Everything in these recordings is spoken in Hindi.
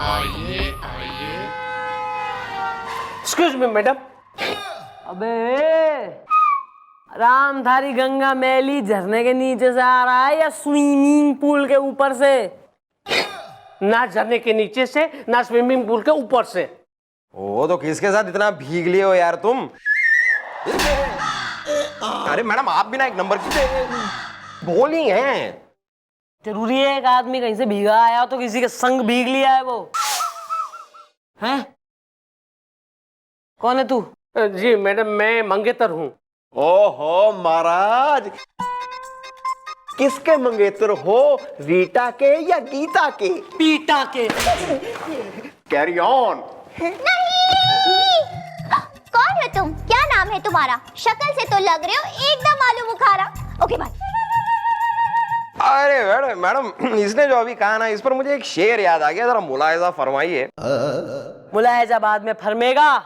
आइए आइए। Excuse me madam. अबे रामधारी गंगा मैली झरने के नीचे से आ रहा है या स्विमिंग पूल के ऊपर से? ना झरने के नीचे से ना स्विमिंग पूल के ऊपर से। ओ तो किसके साथ इतना भीग लिए हो यार तुम? अरे मैडम आप भी ना एक नंबर की बोली हैं। जरूरी है एक आदमी कहीं से भीगा आया हो तो किसी के संग भीग लिया है वो? हैं? कौन है तू? जी मैडम मैं मंगेतर हूँ। ओहो महाराज, किसके मंगेतर हो? रीटा के या गीता के? पीटा के। Carry on. नहीं! कौन हो तुम? क्या नाम है तुम्हारा? शक्ल से तो लग रहे हो एकदम आलू बुखारा। Okay bye. अरे मैडम इसने जो अभी कहा ना, इस पर मुझे एक शेर याद आ गया, जरा मुलाहिजा फरमाइए। मुलायजा बाद में फरमेगा,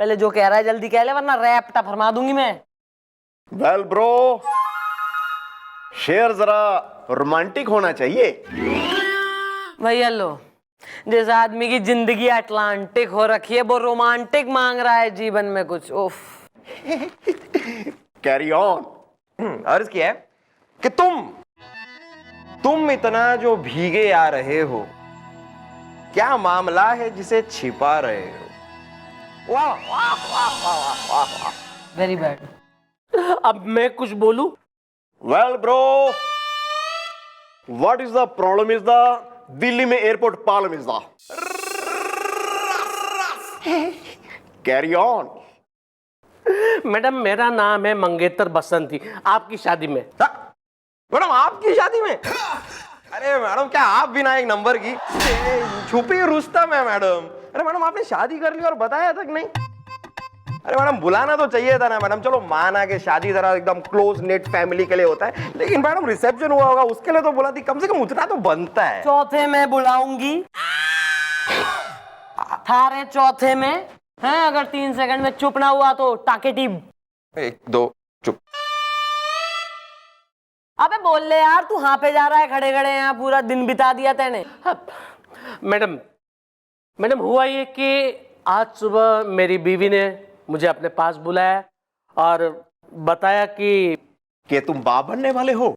पहले जो कह रहा है जल्दी कह ले वरना रैप्टा फरमा दूंगी मैं। वेल ब्रो, शेर जरा रोमांटिक होना चाहिए। भैया लो, जिस आदमी की जिंदगी अटलांटिक हो रखी है वो रोमांटिक मांग रहा है जीवन में कुछ। उफ। Carry on. अर्ज किया है कि तुम इतना जो भीगे आ रहे हो, क्या मामला है जिसे छिपा रहे हो? वाह वाह वाह वाह वाह वाह। Very bad. अब मैं कुछ बोलूं? Well bro, what is the problem is the Delhi में airport problem is the carry on. Madam मेरा नाम है मंगेतर बसंती, आपकी शादी में। मैडम आपकी शादी में? अरे मैडम क्या आप भी ना एक नंबर की छुपी रुस्तम है मैडम। अरे मैडम आपने शादी कर ली और बताया तक नहीं? अरे मैडम बुलाना तो चाहिए था ना मैडम। चलो माना कि शादी जरा एकदम क्लोज नेट फैमिली के लिए होता है, लेकिन मैडम रिसेप्शन हुआ होगा उसके लिए तो बुलाती, कम से कम उतना तो बनता है। चौथे में बुलाऊंगी, थारे चौथे में है। अगर 3 सेकंड में चुप ना हुआ तो टाके टीम। 1 2 चुप। अबे बोल ले यार, तू हाँ पे जा रहा है खड़े खड़े, यहाँ पूरा दिन बिता दिया तेने। मैडम हुआ ये कि आज सुबह मेरी बीवी ने मुझे अपने पास बुलाया और बताया कि तुम बाप बनने वाले हो।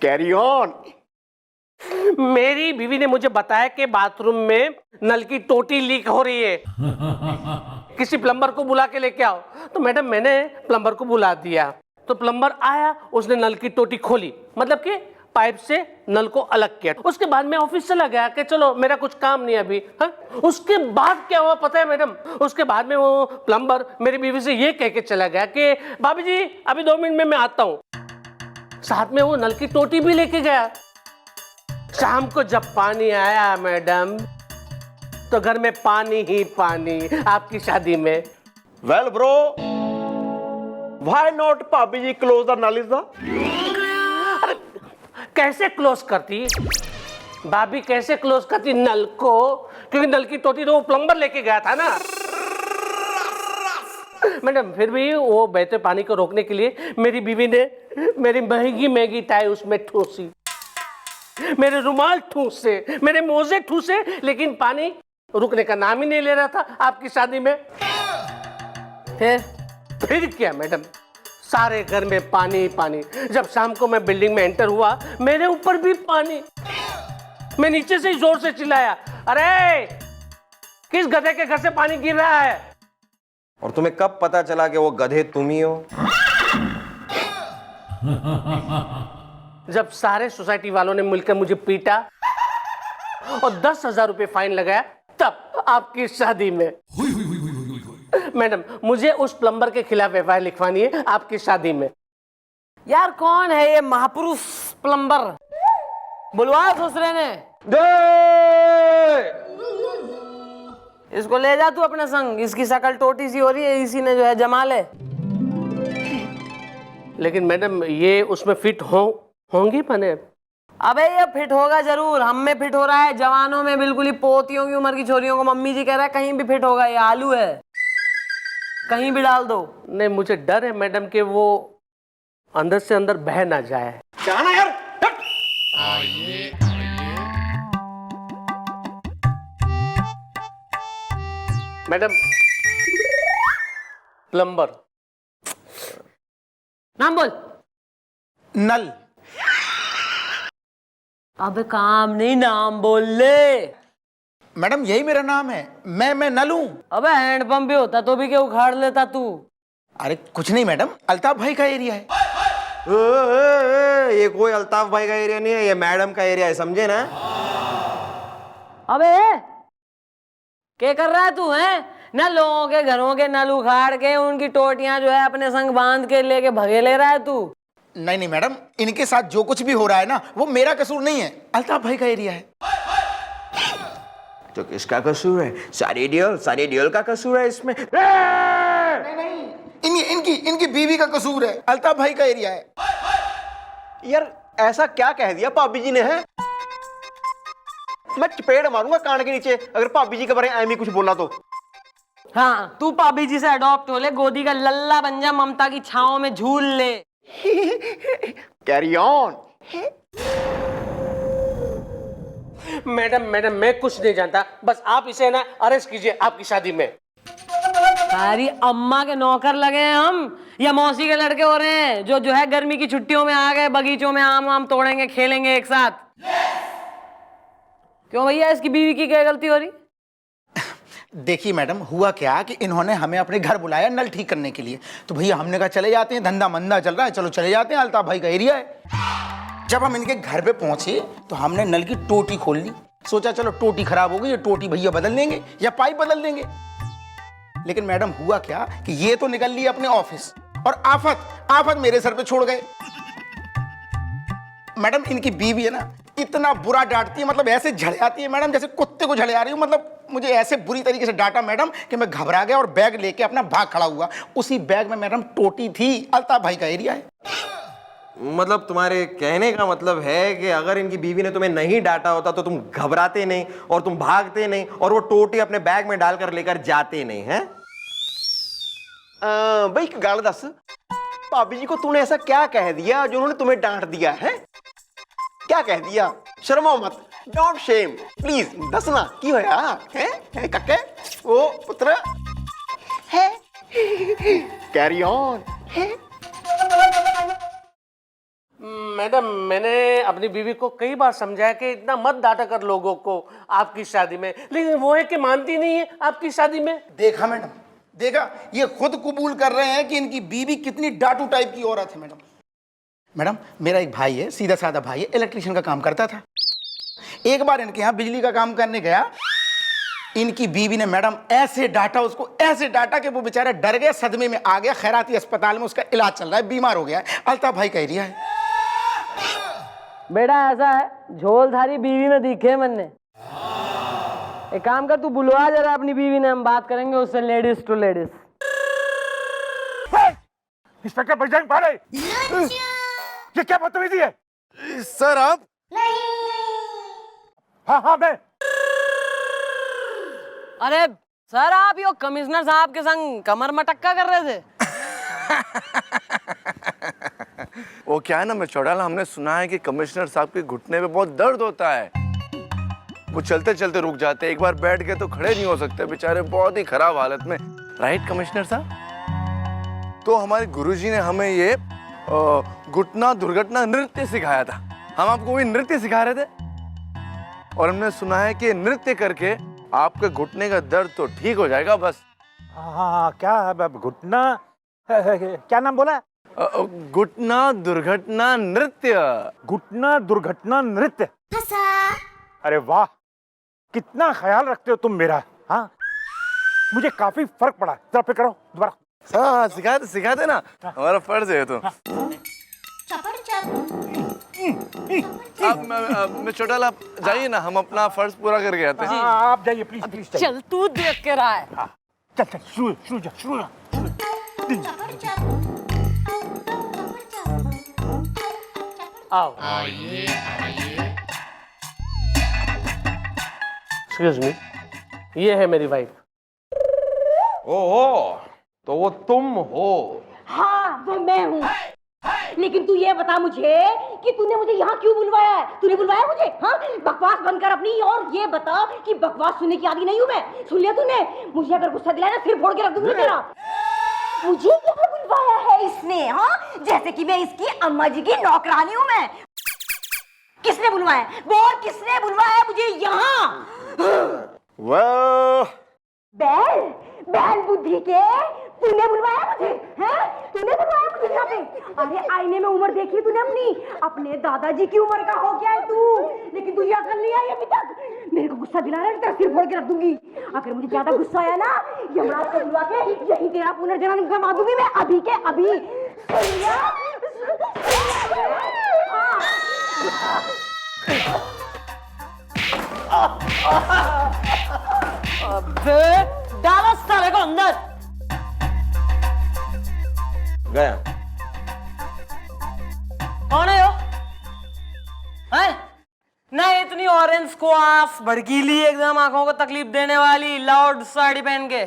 Carry on. मेरी बीवी ने मुझे बताया कि बाथरूम में नल की टोटी लीक हो रही है, किसी प्लम्बर को बुला के लेके आओ। तो मैडम मैंने प्लम्बर को बुला दिया, तो प्लम्बर आया, उसने नल की टोटी खोली, मतलब कि पाइप से नल को अलग किया। उसके बाद मैं ऑफिस चला गया कि चलो मेरा कुछ काम नहीं अभी। हाँ? उसके बाद क्या हुआ पता है मैडम? उसके बाद में वो प्लम्बर मेरी बीवी से ये कह के चला गया कि भाभी जी अभी 2 मिनट में मैं आता हूँ। साथ में वो नल की टोटी भी लेके गया। शाम को जब पानी आया मैडम, तो घर में पानी ही पानी, आपकी शादी में। Well bro, why not bhabhi ji close the nal is the. कैसे क्लोज करती भाभी, कैसे क्लोज करती नल को? क्योंकि नल की टोटी तो वो प्लम्बर लेके गया था ना मैडम। फिर भी वो बहते पानी को रोकने के लिए मेरी बीवी ने मेरी महंगी महंगी टाई उसमें ठूसी, मेरे रुमाल ठूसे, मेरे मोजे ठूसे, लेकिन पानी रुकने का नाम ही नहीं ले रहा था आपकी शादी में। फिर क्या मैडम, सारे घर में पानी पानी। जब शाम को मैं बिल्डिंग में एंटर हुआ, मेरे ऊपर भी पानी। मैं नीचे से ही जोर से चिल्लाया, अरे किस गधे के घर से पानी गिर रहा है? और तुम्हें कब पता चला कि वो गधे तुम ही हो? जब सारे सोसाइटी वालों ने मिलकर मुझे पीटा और 10,000 रुपए फाइन लगाया, तब आपकी शादी में। मैडम मुझे उस प्लम्बर के खिलाफ एफआईआर लिखवानी है आपकी शादी में। यार कौन है ये महापुरुष प्लम्बर? बुलवा दूसरे ने। इसको ले जा तू अपने संग, इसकी शकल टोटी सी हो रही है, इसी ने जो है जमा ले। लेकिन मैडम ये उसमें फिट होंगी बने? अबे ये फिट होगा जरूर, हम में फिट हो रहा है, जवानों में बिल्कुल ही पोतियों की उम्र की छोरियों को मम्मी जी कह रहा है कहीं भी फिट होगा। ये आलू है, कहीं भी डाल दो। नहीं मुझे डर है मैडम कि वो अंदर से अंदर बह ना जाए। जाना यार, मैडम, प्लम्बर। नाम बोल। नल। अबे काम नहीं, नाम बोल ले। मैडम यही मेरा नाम है, मैं नल हूं। अबे हैंडपंप भी होता तो भी क्या उखाड़ लेता तू? अरे कुछ नहीं मैडम, अल्ताफ भाई का एरिया है। ये कोई अल्ताफ भाई का एरिया नहीं है, ये मैडम का एरिया है, समझे ना? अबे क्या कर रहा है तू? है ना, लोगों के घरों के नल उखाड़ के उनकी टोटियां जो है अपने संग बांध के लेके भगे ले रहा है तू। नहीं नहीं मैडम, इनके साथ जो कुछ भी हो रहा है ना वो मेरा कसूर नहीं है, अल्ताफ भाई का एरिया है। तो किसका कसूर है? सारी डियल का कसूर है इसमें। इनकी बीवी का कसूर है, अल्ताफ भाई का एरिया है। यार ऐसा क्या कह दिया भाभी जी ने? है मैं चपेड़ मारूंगा कान के नीचे अगर भाभी जी के बारे में ऐमी कुछ बोला तो। हाँ, तू भाभी जी से अडॉप्ट हो ले, गोदी का लल्ला बन जा, ममता की छाओं में झूल ले। Carry on. मैडम, मैं कुछ नहीं जानता, बस आप इसे ना अरेस्ट कीजिए आपकी शादी में। सारी अम्मा के नौकर लगे हैं हम या मौसी के लड़के हो रहे हैं जो है गर्मी की छुट्टियों में आ गए, बगीचों में आम तोड़ेंगे, खेलेंगे एक साथ? क्यों भैया, इसकी बीवी की क्या गलती हो रही? देखिए मैडम, हुआ क्या कि इन्होंने हमें अपने घर बुलाया नल ठीक करने के लिए, तो भैया हमने कहा चले जाते हैं, धंधा मंदा चल रहा है, चलो चले जाते हैं, अल्ताफ भाई का एरिया है। जब हम इनके घर पे पहुंचे तो हमने नल की टोटी खोल ली, सोचा चलो टोटी खराब हो गई, ये टोटी भैया बदल देंगे या पाइप बदल देंगे। लेकिन मैडम हुआ क्या कि ये तो निकल ली अपने ऑफिस और आफत मेरे सर पे छोड़ गए। मैडम इनकी बीवी है ना, इतना बुरा डांटती है, मतलब ऐसे झड़ाती है मैडम जैसे कुत्ते को झड़े आ रही हूँ। मतलब मुझे ऐसे बुरी तरीके से डांटा मैडम कि मैं घबरा गया और बैग लेके अपना भाग खड़ा हुआ। उसी बैग में मैडम टोटी थी, अल्ताफ भाई का एरिया है। मतलब तुम्हारे कहने का मतलब है कि अगर इनकी बीवी ने तुम्हें नहीं डांटा होता तो तुम घबराते नहीं और तुम भागते नहीं और वो टोटी अपने बैग में डालकर लेकर जाते नहीं है? भाई गाल दस, भाभी जी को तूने ऐसा क्या कह दिया जो उन्होंने तुम्हें डांट दिया है? क्या कह दिया? शर्मो मत, डोंट शेम, प्लीज दसना की होया है कक्के ओ पुत्र है। Carry on. मैडम, मैंने अपनी बीवी को कई बार समझाया कि इतना मत डांटा कर लोगों को आपकी शादी में, लेकिन वो है कि मानती नहीं है आपकी शादी में। देखा मैडम, देखा, ये खुद कबूल कर रहे हैं कि इनकी बीवी कितनी डाटू टाइप की औरत है। मैडम मेरा एक भाई है, सीधा साधा भाई है, इलेक्ट्रिशियन का काम करता था। एक बार इनके यहाँ बिजली का काम करने गया, इनकी बीवी ने मैडम ऐसे डांटा उसको, ऐसे डांटा कि वो बेचारा डर गया, सदमे में आ गया, खैराती अस्पताल में उसका इलाज चल रहा है, बीमार हो गया है। अल्ताफ भाई का एरिया है। बेटा ऐसा है, झोलधारी बीवी में दिखे मैंने। एक काम कर, तू बुलवा जरा अपनी बीवी ने, हम बात करेंगे उससे ladies to ladies. Inspector Bajrang Pale, ये क्या बदतमीजी है? सर आप? हाँ मैं। अरे सर, आप यो कमिश्नर साहब के संग कमर मटक्का कर रहे थे? वो क्या है ना, मैं चौड़ाला, हमने सुना है कि कमिश्नर साहब के घुटने पे बहुत दर्द होता है, वो चलते चलते रुक जाते, एक बार बैठ गए तो खड़े नहीं हो सकते बेचारे, बहुत ही खराब हालत में। राइट कमिश्नर साहब? तो हमारे गुरुजी ने हमें ये घुटना दुर्घटना नृत्य सिखाया था, हम आपको भी नृत्य सिखा रहे थे और हमने सुना है कि नृत्य करके आपके घुटने का दर्द तो ठीक हो जाएगा बस। हाँ क्या घुटना, क्या नाम बोला? घुटना दुर्घटना नृत्य। घुटना दुर्घटना नृत्य। अरे वाह, कितना ख्याल रखते हो तुम मेरा। हाँ, मुझे काफी फर्क पड़ा। जरा फिर करो दोबारा। हाँ सिखाते ना, हमारा फर्ज है तो। मैं चौटाला, आप जाइए ना, हम अपना फर्ज पूरा करके आते हैं। आप जाइए प्लीज प्लीज। चल तू देख के रहा है। हाँ, चल शुरू। आओ। एक्सक्यूज मी, ये है मेरी वाइफ। ओहो, तो वो तुम हो? हाँ वो मैं हूँ। लेकिन तू ये बता मुझे कि तूने मुझे यहाँ क्यों बुलवाया है? तूने बुलवाया मुझे? हाँ, बकवास बंद कर अपनी और ये बता कि बकवास सुनने की आदी नहीं हूँ मैं। सुन लिया तूने? मुझे अगर गुस्सा दिलाया ना सिर फोड़ के रख दूंगी तेरा। मुझे यहाँ बुलवाया है इसने, हाँ, जैसे कि मैं इसकी अम्मा जी की नौकरानी हूँ मैं। किसने बुलवाया? बोल, किसने बुलवाया मुझे यहाँ? वाह, बैल, बैल बुद्धि के, तूने बुलवाया मुझे? हैं? तूने बुलवाया मुझे यहाँ पे? अरे आईने में उम्र देखी तूने अपने दादाजी की उम्र का हो गया है तू, लेकिन तुझे अकल नहीं आई अभी तक। मेरे को गुस्सा दिला रहा है, तेरा सिर फोड़ के रख दूंगी। अगर मुझे ज्यादा गुस्सा आया ना, यमराज को बुलवा के यही तेरा पुनर्जन्म करवा दूंगी मैं, अभी के अभी। अबे डालो साले को अंदर। गया। कौन है हो? हैं? ना इतनी ऑरेंज स्क्वाश, भड़कीली एकदम, आंखों को तकलीफ देने वाली, लाउड साड़ी पहन के।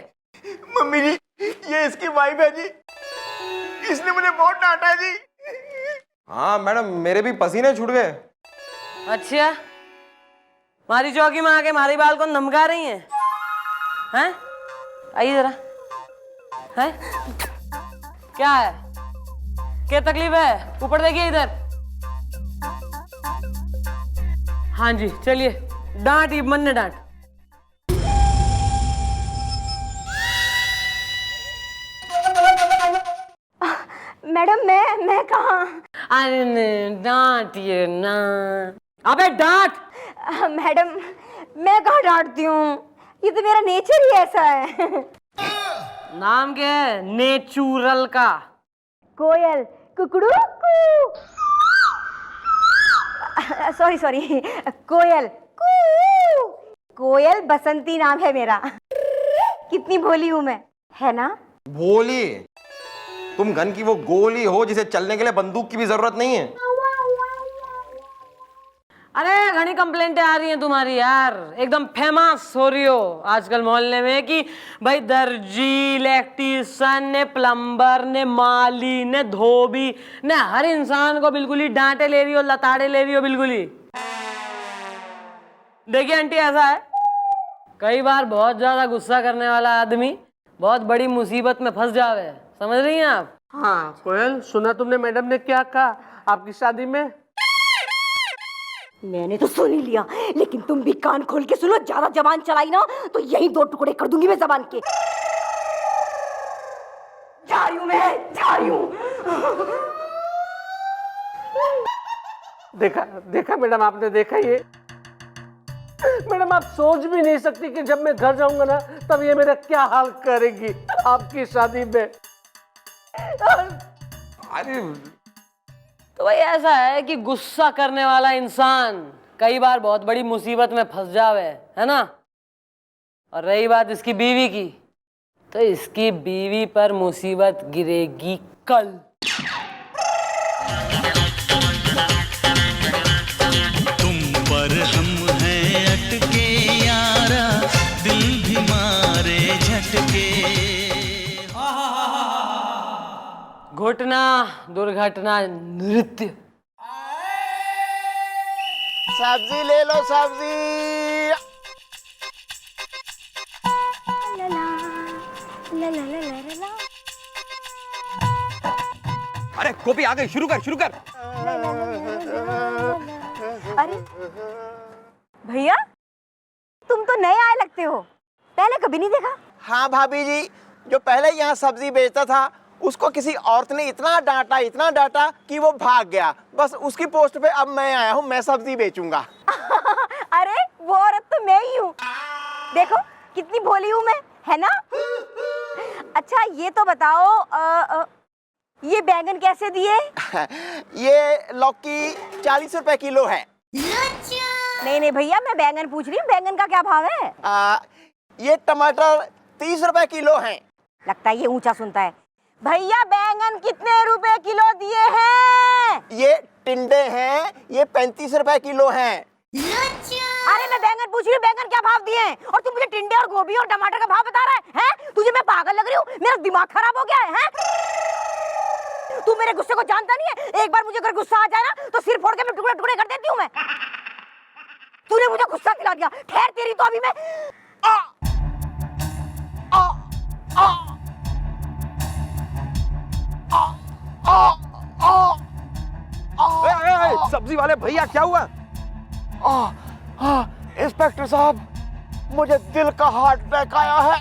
मम्मी जी, ये इसकी वाइफ है जी। इसने मुझे बहुत डांटा है जी। हाँ मैडम, मेरे भी पसीने छूट गए। अच्छा, हमारी चौकी में आके हमारी बाल को नमका रही हैं? हैं? आइए जरा। हैं? क्या है? क्या तकलीफ है? ऊपर देखिए इधर। हाँ जी, चलिए डांट, ये मन ने डांट। मैडम मैं कहाँ? अरे नहीं, डांटिए ना। अबे डांट। मैडम मैं कहाँ डांटती हूँ, ये तो मेरा नेचर ही ऐसा है। नाम क्या है नेचुरल का? कोयल, कुकड़ू कू। सॉरी, कोयल कू। कोयल बसंती नाम है मेरा। कितनी भोली हूँ मैं, है ना? भोली? तुम गन की वो गोली हो जिसे चलने के लिए बंदूक की भी जरूरत नहीं है। अरे घनी कंप्लेंटें आ रही हैं तुम्हारी यार, एकदम फेमस हो रही हो आजकल मोहल्ले में कि भाई दर्जी, इलेक्ट्रीशियन ने, प्लम्बर ने, माली ने, धोबी ने, हर इंसान को बिल्कुल ही डांटे ले रही हो, लताड़े ले रही हो बिल्कुल ही। देखिए आंटी, ऐसा है कई बार बहुत ज्यादा गुस्सा करने वाला आदमी बहुत बड़ी मुसीबत में फंस जावे, समझ रही हैं आप? हाँ कोयल, सुना तुमने मैडम ने क्या कहा आपकी शादी में? मैंने तो सुन ही लिया, लेकिन तुम भी कान खोल के सुनो, ज्यादा जबान चलाई ना तो यही दो टुकड़े कर दूंगी मैं जबान के। जा रही हूँ मैं, जा रही हूँ। देखा मैडम, आपने देखा ये? मैडम आप सोच भी नहीं सकती कि जब मैं घर जाऊंगा ना तब ये मेरा क्या हाल करेगी आपकी शादी में। अरे तो भाई ऐसा है कि गुस्सा करने वाला इंसान कई बार बहुत बड़ी मुसीबत में फंस जावे, है ना? और रही बात इसकी बीवी की, तो इसकी बीवी पर मुसीबत गिरेगी कल। तुम पर हम हैं अटके यारा, दिल भी मारे झटके। घुटना दुर्घटना नृत्य। सब्जी ले लो, सब्जी। अरे कॉपी आ गई, शुरू कर। अरे भैया, तुम तो नए आए लगते हो, पहले कभी नहीं देखा। हाँ भाभी जी, जो पहले यहाँ सब्जी बेचता था उसको किसी औरत ने इतना डांटा कि वो भाग गया। बस उसकी पोस्ट पे अब मैं आया हूँ, मैं सब्जी बेचूंगा। अरे वो औरत तो मैं ही हूँ, देखो कितनी भोली हूँ मैं, है ना? अच्छा ये तो बताओ, ये बैंगन कैसे दिए? ये लौकी 40 रुपए किलो है। नहीं भैया, मैं बैंगन पूछ रही हूँ, बैंगन का क्या भाव है? ये टमाटर 30 रुपए किलो हैं। लगता है ये ऊंचा सुनता है। भैया बैंगन कितने रुपए किलो दिए हैं? ये टिंडे हैं, ये 35 रुपए किलो हैं। अरे मैं बैंगन पूछ रही हूँ, बैंगन क्या भाव दिए हैं? और तुम मुझे टिंडे और गोभी और टमाटर का भाव बता रहा है? तुझे मैं पागल लग रही हूँ? मेरा दिमाग खराब हो गया है? तू मेरे गुस्से को जानता नहीं है। एक बार मुझे अगर गुस्सा आ जाए ना तो सिर फोड़ के मैं टुकड़े टुकड़े कर देती हूँ मैं। तूने मुझे गुस्सा दिला दिया। ठहर, तेरी तो अभी मैं सब्जी वाले भैया क्या हुआ? इंस्पेक्टर साहब, मुझे दिल का हार्ट अटैक आया है,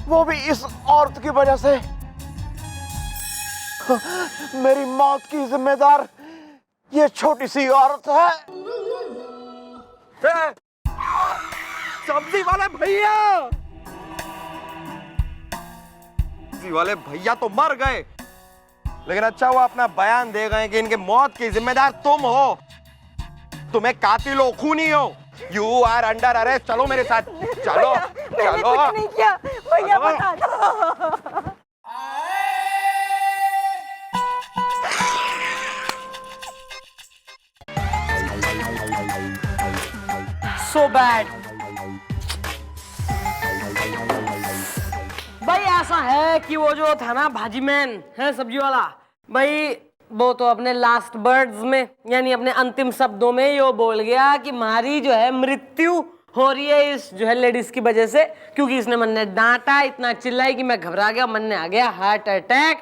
वो भी इस औरत की वजह से। मेरी मौत की जिम्मेदार ये छोटी सी औरत है। सब्जी वाले भैया, सब्जी वाले भैया तो मर गए, लेकिन अच्छा हुआ अपना बयान दे गए कि इनके मौत की जिम्मेदार तुम हो। तुम्हें कातिल हो, खूनी हो। You are under arrest. चलो मेरे साथ, चलो मैंने चलो। कुछ नहीं किया भैया, बता दो। So bad. भाई ऐसा है कि वो जो था ना भाजी मैन है, सब्जी वाला भाई, वो तो अपने लास्ट वर्ड्स में यानी अपने अंतिम शब्दों में यो बोल गया कि हमारी जो है मृत्यु हो रही है इस जो है लेडीज की वजह से, क्योंकि इसने मन ने डांटा, इतना चिल्लाई कि मैं घबरा गया, मन ने आ गया heart attack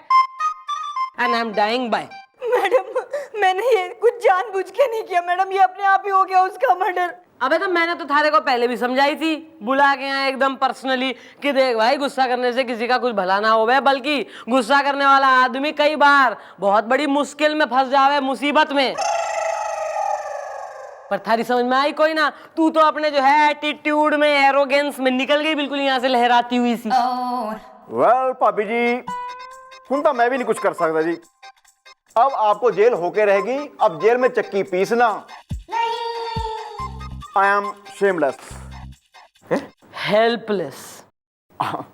and I am dying bye. Madam, मैंने ये कुछ जानबूझ के नहीं किया मैडम, ये अपने आप ही हो गया उसका मर्डर। अबे तो मैंने तो थारे को पहले भी समझाई थी, बुला के यहाँ एकदम पर्सनली कि देख भाई, गुस्सा करने से किसी का कुछ भला ना होवे, बल्कि गुस्सा करने वाला आदमी कई बार बहुत बड़ी मुश्किल में फंस जावे, मुसीबत में। पर थारी समझ में आई कोई ना, तू तो अपने जो है एटीट्यूड में, एरोगेंस में निकल गई बिल्कुल यहाँ से लहराती हुई सी। वेल पापी जी, सुनता मैं भी नहीं कुछ कर सकता जी। अब आपको जेल होके रहेगी, अब जेल में चक्की पीसना। I am shameless. हेल्पलेस।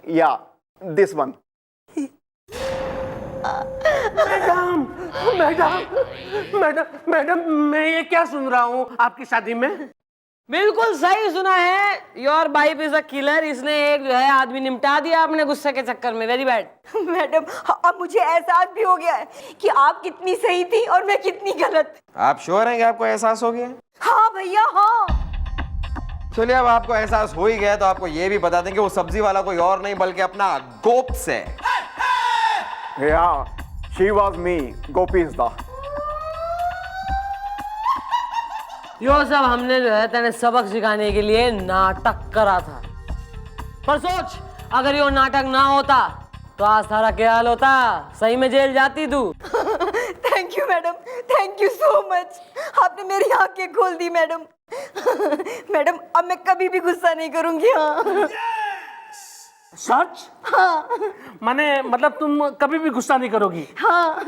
या this one. Madam madam madam madam, मैं ये क्या सुन रहा हूँ आपकी शादी में? बिल्कुल सही सुना है, your wife is a killer. इसने एक जो है आदमी निपटा दिया अपने गुस्से के चक्कर में। Very bad. मैडम, अब मुझे एहसास भी हो गया है कि आप कितनी सही थी और मैं कितनी गलत। आप श्योर हैं कि आपको एहसास हो गया? हाँ भैया, हाँ। चलिए, अब आपको एहसास हो ही गया तो आपको ये भी बता दें कि वो सब्जी वाला कोई और नहीं बल्कि अपना गोप्स है। या she was me, Gopi is the. यो सब हमने जो है तेने सबक सिखाने के लिए नाटक करा था, पर सोच अगर यो नाटक ना होता तो आज सारा क्या हाल होता, सही में जेल जाती तू। Thank you madam, thank you so much. आपने मेरी आंखें खोल दी मैडम। मैडम, अब मैं कभी भी गुस्सा नहीं करूंगी। हाँ सच? हाँ। माने मतलब तुम कभी भी गुस्सा नहीं करोगी? हाँ।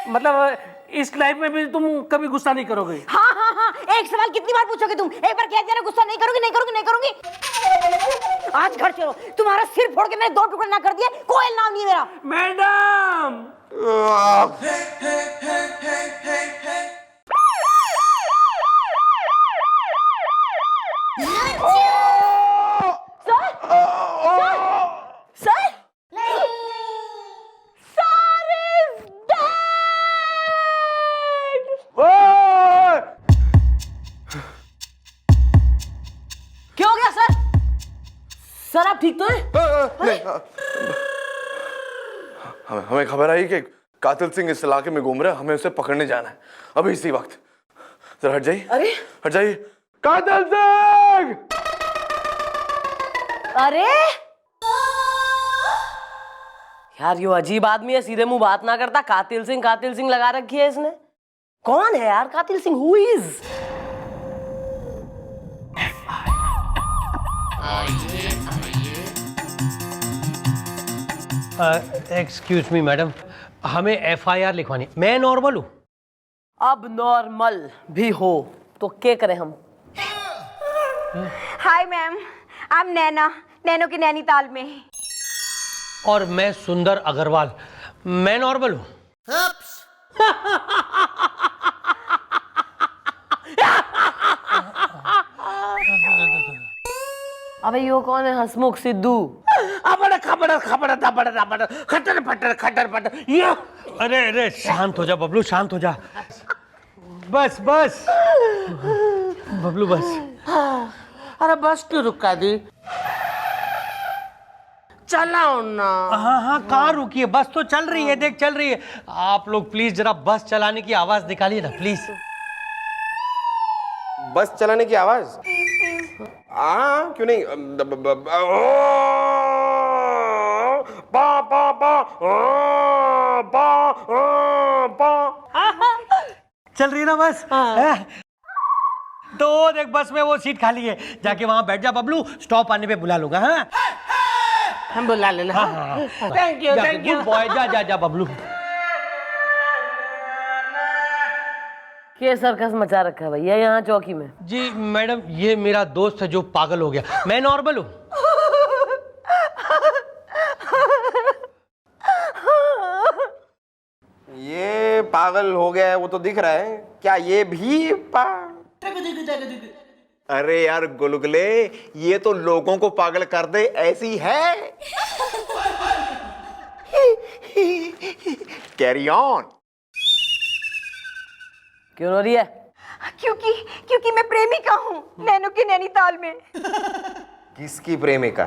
मतलब इस लाइफ में भी तुम कभी गुस्सा नहीं करोगे? हाँ हाँ हाँ, एक सवाल कितनी बार पूछोगे तुम? एक बार कह दिया ना गुस्सा नहीं करोगी, नहीं करोगी, नहीं करोगी। आज घर चलो, तुम्हारा सिर फोड़ के मैंने 2 टुकड़े ना कर दिए, कोई नाम नहीं मेरा। मैडम, क्या हो गया सर? सर आप ठीक तो हैं? हमें खबर आई कि कातिल सिंह इस इलाके में घूम रहा है, हमें उसे पकड़ने जाना है अभी इसी वक्त। जरा हट जाइए। अरे हट जाइए। कातिल सिंह! अरे यार, यो अजीब आदमी है, सीधे मुंह बात ना करता, कातिल सिंह लगा रखी है इसने। कौन है यार कातिल Singh? Who is? Excuse me madam, हमें एफआईआर लिखवानी। मैं नॉर्मल हूँ? अब नॉर्मल भी हो तो क्या करें हम? Hi ma'am, I am Naina, nano की नैनीताल में। और मैं सुंदर अग्रवाल, मैं नॉर्मल हूँ? अबे यो कौन है? हसमुख सिद्धू। अब खबर खबर खबर खबर खटर पटर खटर पटर ये। अरे अरे शांत हो जा बबलू, शांत हो जा। बस बस बबलू बस। अरे बस क्यों रुका दी, चलाओ ना। हाँ हाँ कहाँ रुकी है, बस तो चल रही है, देख चल रही है। आप लोग प्लीज जरा बस चलाने की आवाज निकालिए ना प्लीज। बस चलाने की आवाज? हाँ क्यों नहीं। बा बा बा बा बा। चल रही है ना बस? तो देख बस में वो सीट खाली है, जाके वहां बैठ जा बबलू, स्टॉप आने पे बुला लूंगा। हाँ हम बुला लेना। Thank you thank you. Good boy, जा जा जा बबलू। क्या सर्कस मचा रखा है भैया यहाँ चौकी में? जी मैडम, ये मेरा दोस्त है जो पागल हो गया, मैं नॉर्मल हूँ। ये पागल हो गया है वो तो दिख रहा है, क्या ये भी अरे यार गुलगुले, ये तो लोगों को पागल कर दे ऐसी है। Carry on. क्यों रो रही है? क्योंकि मैं प्रेमिका हूँ नैनो के नैनीताल में। किसकी प्रेमिका?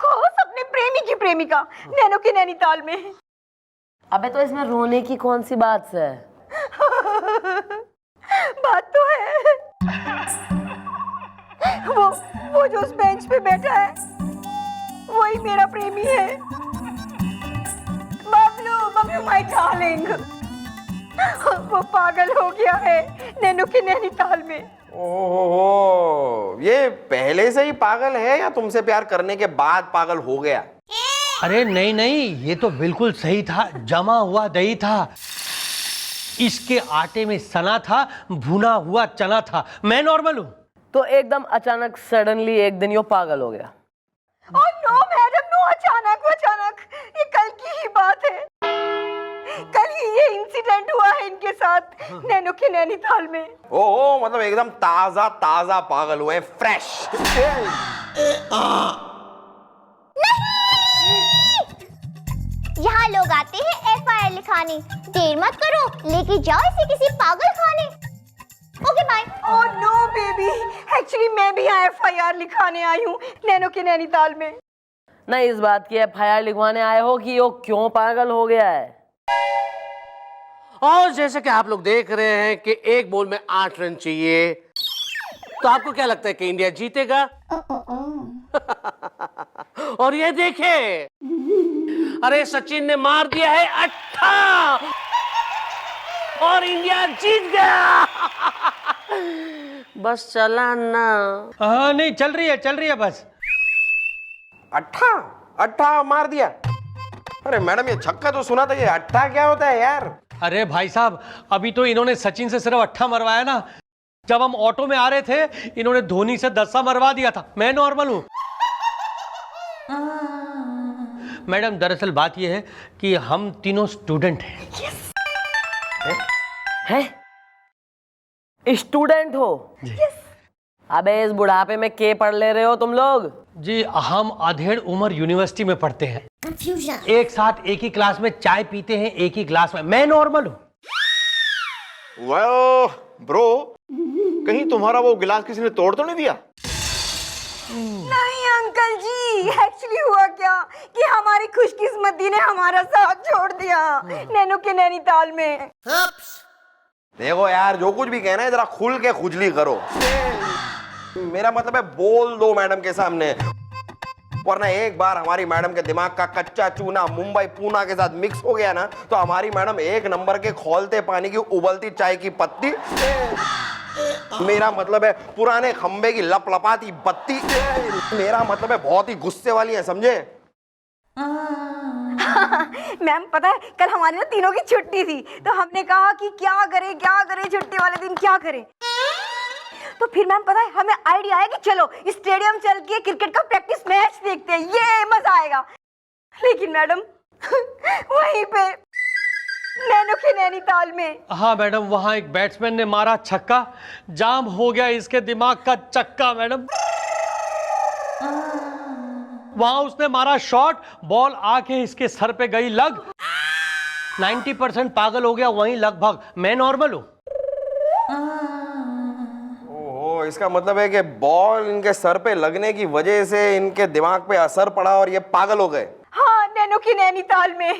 कोर्स अपने प्रेमी की प्रेमिका नैनो के नैनीताल में। अबे तो इसमें रोने की कौन सी बात है? बात तो है, वो जो उस बेंच पे बैठा है वही मेरा प्रेमी है। बबलू माय डार्लिंग, वो पागल हो गया है नैनो के नैनीताल में। ओहो, ये पहले से ही पागल है या तुमसे प्यार करने के बाद पागल हो गया? अरे नहीं नहीं, ये तो बिल्कुल सही था, जमा हुआ दही था, इसके आटे में सना था, भुना हुआ चना था। मैं नॉर्मल हूँ। तो एकदम अचानक सडनली एक दिन यो पागल हो गया? ओह नो मैडम, नो, अचानक ये कल की ही बात है। कल ही ये इंसिडेंट हुआ है इनके साथ नैनो के नैनीताल में। ओहो, मतलब एकदम ताजा ताजा पागल हुए, फ्रेश। यहाँ लोग आते हैं FIR लिखाने, देर मत करो, लेके जाओ इसे किसी पागल खाने। Okay bye. Oh no baby, actually मैं भी यहाँ FIR लिखाने आई हूँ नैनो के नैनीताल में। नहीं, इस बात की FIR लिखवाने आए हो कि वो क्यों पागल हो गया है? और जैसे कि आप लोग देख रहे हैं कि एक बॉल में 8 रन चाहिए, तो आपको क्या लगता है कि इंडिया जीतेगा? और ये देखे, अरे सचिन ने मार दिया है 8 और इंडिया जीत गया। बस चला ना। हाँ नहीं, चल रही है बस। 8 मार दिया? अरे मैडम, ये छक्का तो सुना था, ये 8 क्या होता है यार? अरे भाई साहब, अभी तो इन्होंने सचिन से सिर्फ 8 मरवाया ना। जब हम ऑटो में आ रहे थे, इन्होंने धोनी से 10 मरवा दिया था। मैं नॉर्मल हूं। मैडम, दरअसल बात यह है कि हम तीनों स्टूडेंट हैं। हैं? स्टूडेंट हो? अबे इस बुढ़ापे में के पढ़ ले रहे हो तुम लोग? जी, हम अधेड़ उम्र यूनिवर्सिटी में पढ़ते हैं। एक साथ एक ही क्लास में चाय पीते हैं, एक ही ग्लास में। मैं नॉर्मल हूं। वाह ब्रो, कहीं तुम्हारा वो गिलास किसी ने तोड़ तो नहीं दिया? नहीं अंकल जी, एक्चुअली हुआ क्या कि हमारी खुशकिस्मती ने हमारा साथ छोड़ दिया नैनो के नैनीताल में। देखो यार, जो कुछ भी कहना है जरा खुल के खुजली करो। मेरा मतलब है बोल दो मैडम के सामने, वरना एक बार हमारी मैडम के दिमाग का कच्चा चूना मुंबई पूना के साथ मिक्स हो गया ना, तो हमारी मैडम एक नंबर के खौलते पानी की उबलती चाय की पत्ती, मेरा मतलब है पुराने खंबे की लपलपाती बत्ती, मेरा मतलब है बहुत ही गुस्से वाली है, समझे? मैम पता है, कल हमारी ना तीनों की छुट्टी थी, तो हमने कहा कि क्या करें छुट्टी वाले दिन क्या करें। तो फिर मैम पता है, हमें आइडिया आया कि चलो स्टेडियम चल के क्रिकेट का प्रैक्टिस मैच देखते हैं, ये मजा आएगा। लेकिन मैडम वहीं पे नैनो के नैनीताल में, हाँ मैडम, वहां एक बैट्समैन ने मारा छक्का, जाम हो गया इसके दिमाग का चक्का। मैडम वहां उसने मारा शॉट, बॉल आके इसके सर पे गई लग। 90% पागल हो गया वहीं लगभग। मैं नॉर्मल हूं। ओहो, इसका मतलब है कि बॉल इनके सर पे लगने की वजह से इनके दिमाग पे असर पड़ा और ये पागल हो गए। हाँ, नैनो की नैनीताल में।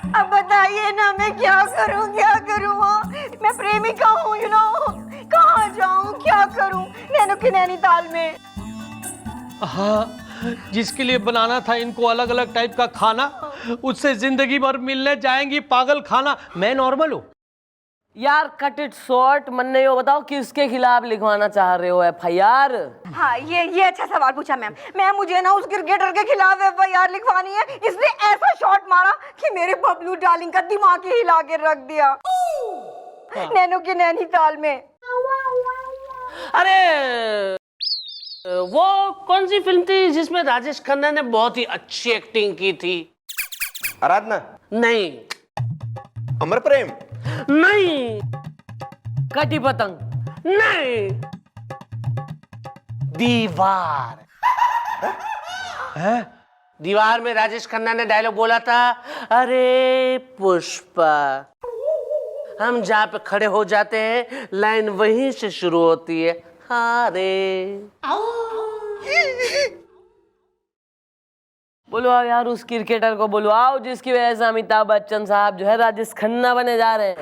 अब बताइए ना, मैं क्या करूँ? हाँ, मैं प्रेमिका हूँ, कहाँ जाऊँ, क्या करूँ नैनो की नैनीताल में? हाँ, जिसके लिए बनाना था इनको अलग अलग टाइप का खाना, उससे जिंदगी भर मिलने जाएंगी पागल खाना। मैं नॉर्मल हूँ। यार कट इट शॉर्ट, मन ने यो बताओ किसके खिलाफ लिखवाना चाह रहे हो FIR? हाँ, ये अच्छा सवाल पूछा मैम। मैम, मुझे ना उस क्रिकेटर के खिलाफ FIR लिखवानी है। इसने ऐसा शॉट मारा कि मेरे बबलू डार्लिंग का दिमाग ही हिला के रख दिया। नैनो के नैनीताल में। अरे वो कौन सी फिल्म थी जिसमें राजेश खन्ना ने बहुत ही अच्छी एक्टिंग की थी? आराधना? नहीं। अमर प्रेम? नहीं। कटी पतंग? नहीं। दीवार। है? दीवार में राजेश खन्ना ने डायलॉग बोला था, अरे पुष्पा, हम जहाँ पे खड़े हो जाते हैं लाइन वहीं से शुरू होती है, हारे। बुलवाओ यार उस क्रिकेटर को, बुलवाओ जिसकी वजह से अमिताभ बच्चन साहब जो है राजेश खन्ना बने जा रहे हैं।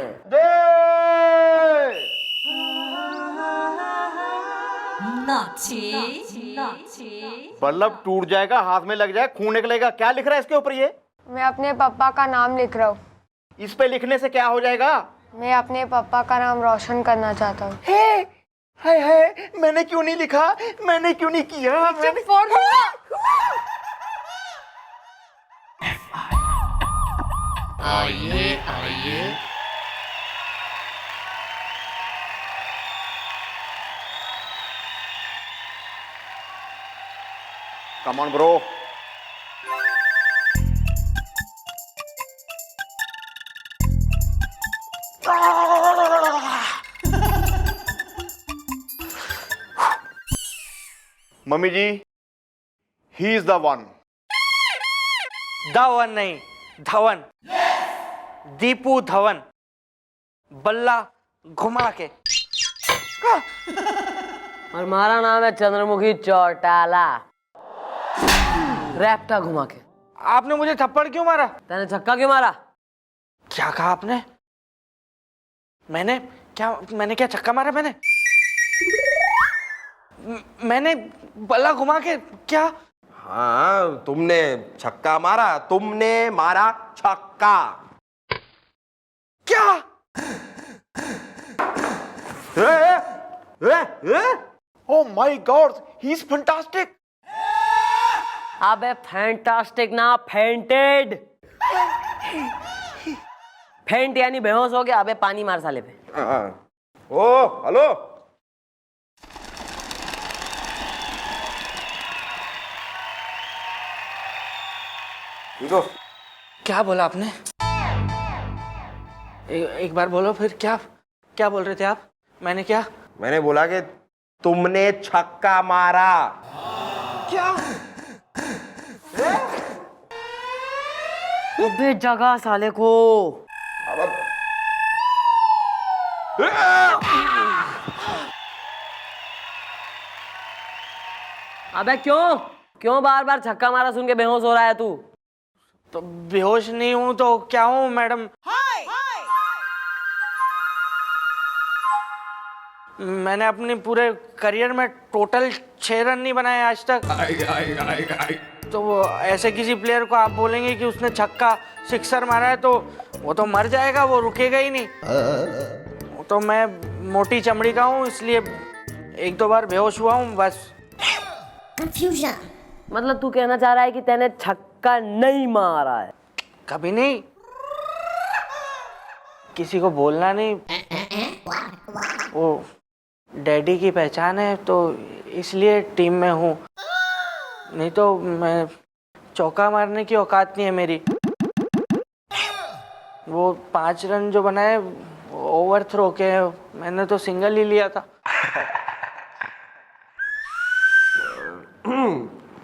बल्ब टूट जाएगा, हाथ में लग जाए, खून निकलेगा। क्या लिख रहा है इसके ऊपर ये? मैं अपने पापा का नाम लिख रहा हूँ। इस पे लिखने से क्या हो जाएगा? मैं अपने पापा का नाम रोशन करना चाहता हूँ। हाय हाय, मैंने क्यों नहीं लिखा, मैंने क्यों नहीं किया? आइए। Come on bro. Mummy ji, he is the one. Dhawan नहीं, धवन, दीपू धवन, बल्ला घुमा के। और हमारा नाम है चंद्रमुखी चौटाला, रैप्टा घुमा के। आपने मुझे थप्पड़ क्यों मारा? तैने छक्का क्यों मारा? क्या कहा आपने? मैंने क्या छक्का मारा? मैंने बल्ला घुमा के क्या? हाँ, तुमने छक्का मारा, तुमने मारा छक्का। क्या? Oh my God, he's fantastic. अबे फैंटास्टिक ना, फेंटेड। फेंट यानी बेहोश हो गया। अबे पानी मार साले पे। ओ हेलो, क्या बोला आपने? एक बार बोलो फिर। क्या बोल रहे थे आप? मैंने बोला कि तुमने छक्का मारा। क्या? अबे जगा साले को। अबे क्यों बार बार छक्का मारा सुन के बेहोश हो रहा है तू? तो बेहोश नहीं हूं तो क्या हूं मैडम? मैंने अपने पूरे करियर में टोटल 6 रन नहीं बनाए आज तक। तो वो ऐसे किसी प्लेयर को आप बोलेंगे कि उसने छक्का सिक्सर मारा है तो वो तो मर जाएगा, वो रुकेगा ही नहीं। तो मैं मोटी चमड़ी का हूँ, इसलिए 1-2 बार बेहोश हुआ हूँ बस। कंफ्यूजन। मतलब तू कहना चाह रहा है कि तैने छक्का नहीं मारा है? कभी नहीं, किसी को बोलना नहीं, वो डैडी की पहचान है तो इसलिए टीम में हूँ, नहीं तो मैं चौका मारने की औकात नहीं है मेरी। वो 5 रन जो बनाए ओवर थ्रो के, मैंने तो सिंगल ही लिया था।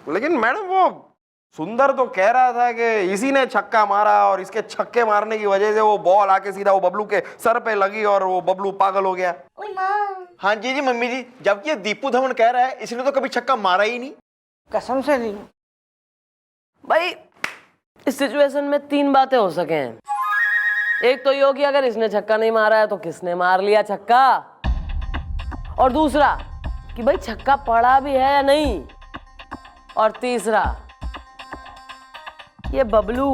लेकिन मैडम वो सुंदर तो कह रहा था कि इसी ने छक्का मारा और इसके छक्के मारने की वजह से वो बॉल आके सीधा वो बबलू के सर पे लगी और वो बबलू पागल हो गया। हाँ जी मम्मी जी, जबकि ये दीपू धवन कह रहा है इसने तो कभी छक्का मारा ही नहीं। कसम से नहीं। भाई इस सिचुएशन में 3 बातें हो सके हैं। एक तो ये हो कि अगर इसने छक्का नहीं मारा है तो किसने मार लिया छक्का, और दूसरा कि भाई छक्का पड़ा भी है या नहीं, और तीसरा ये बबलू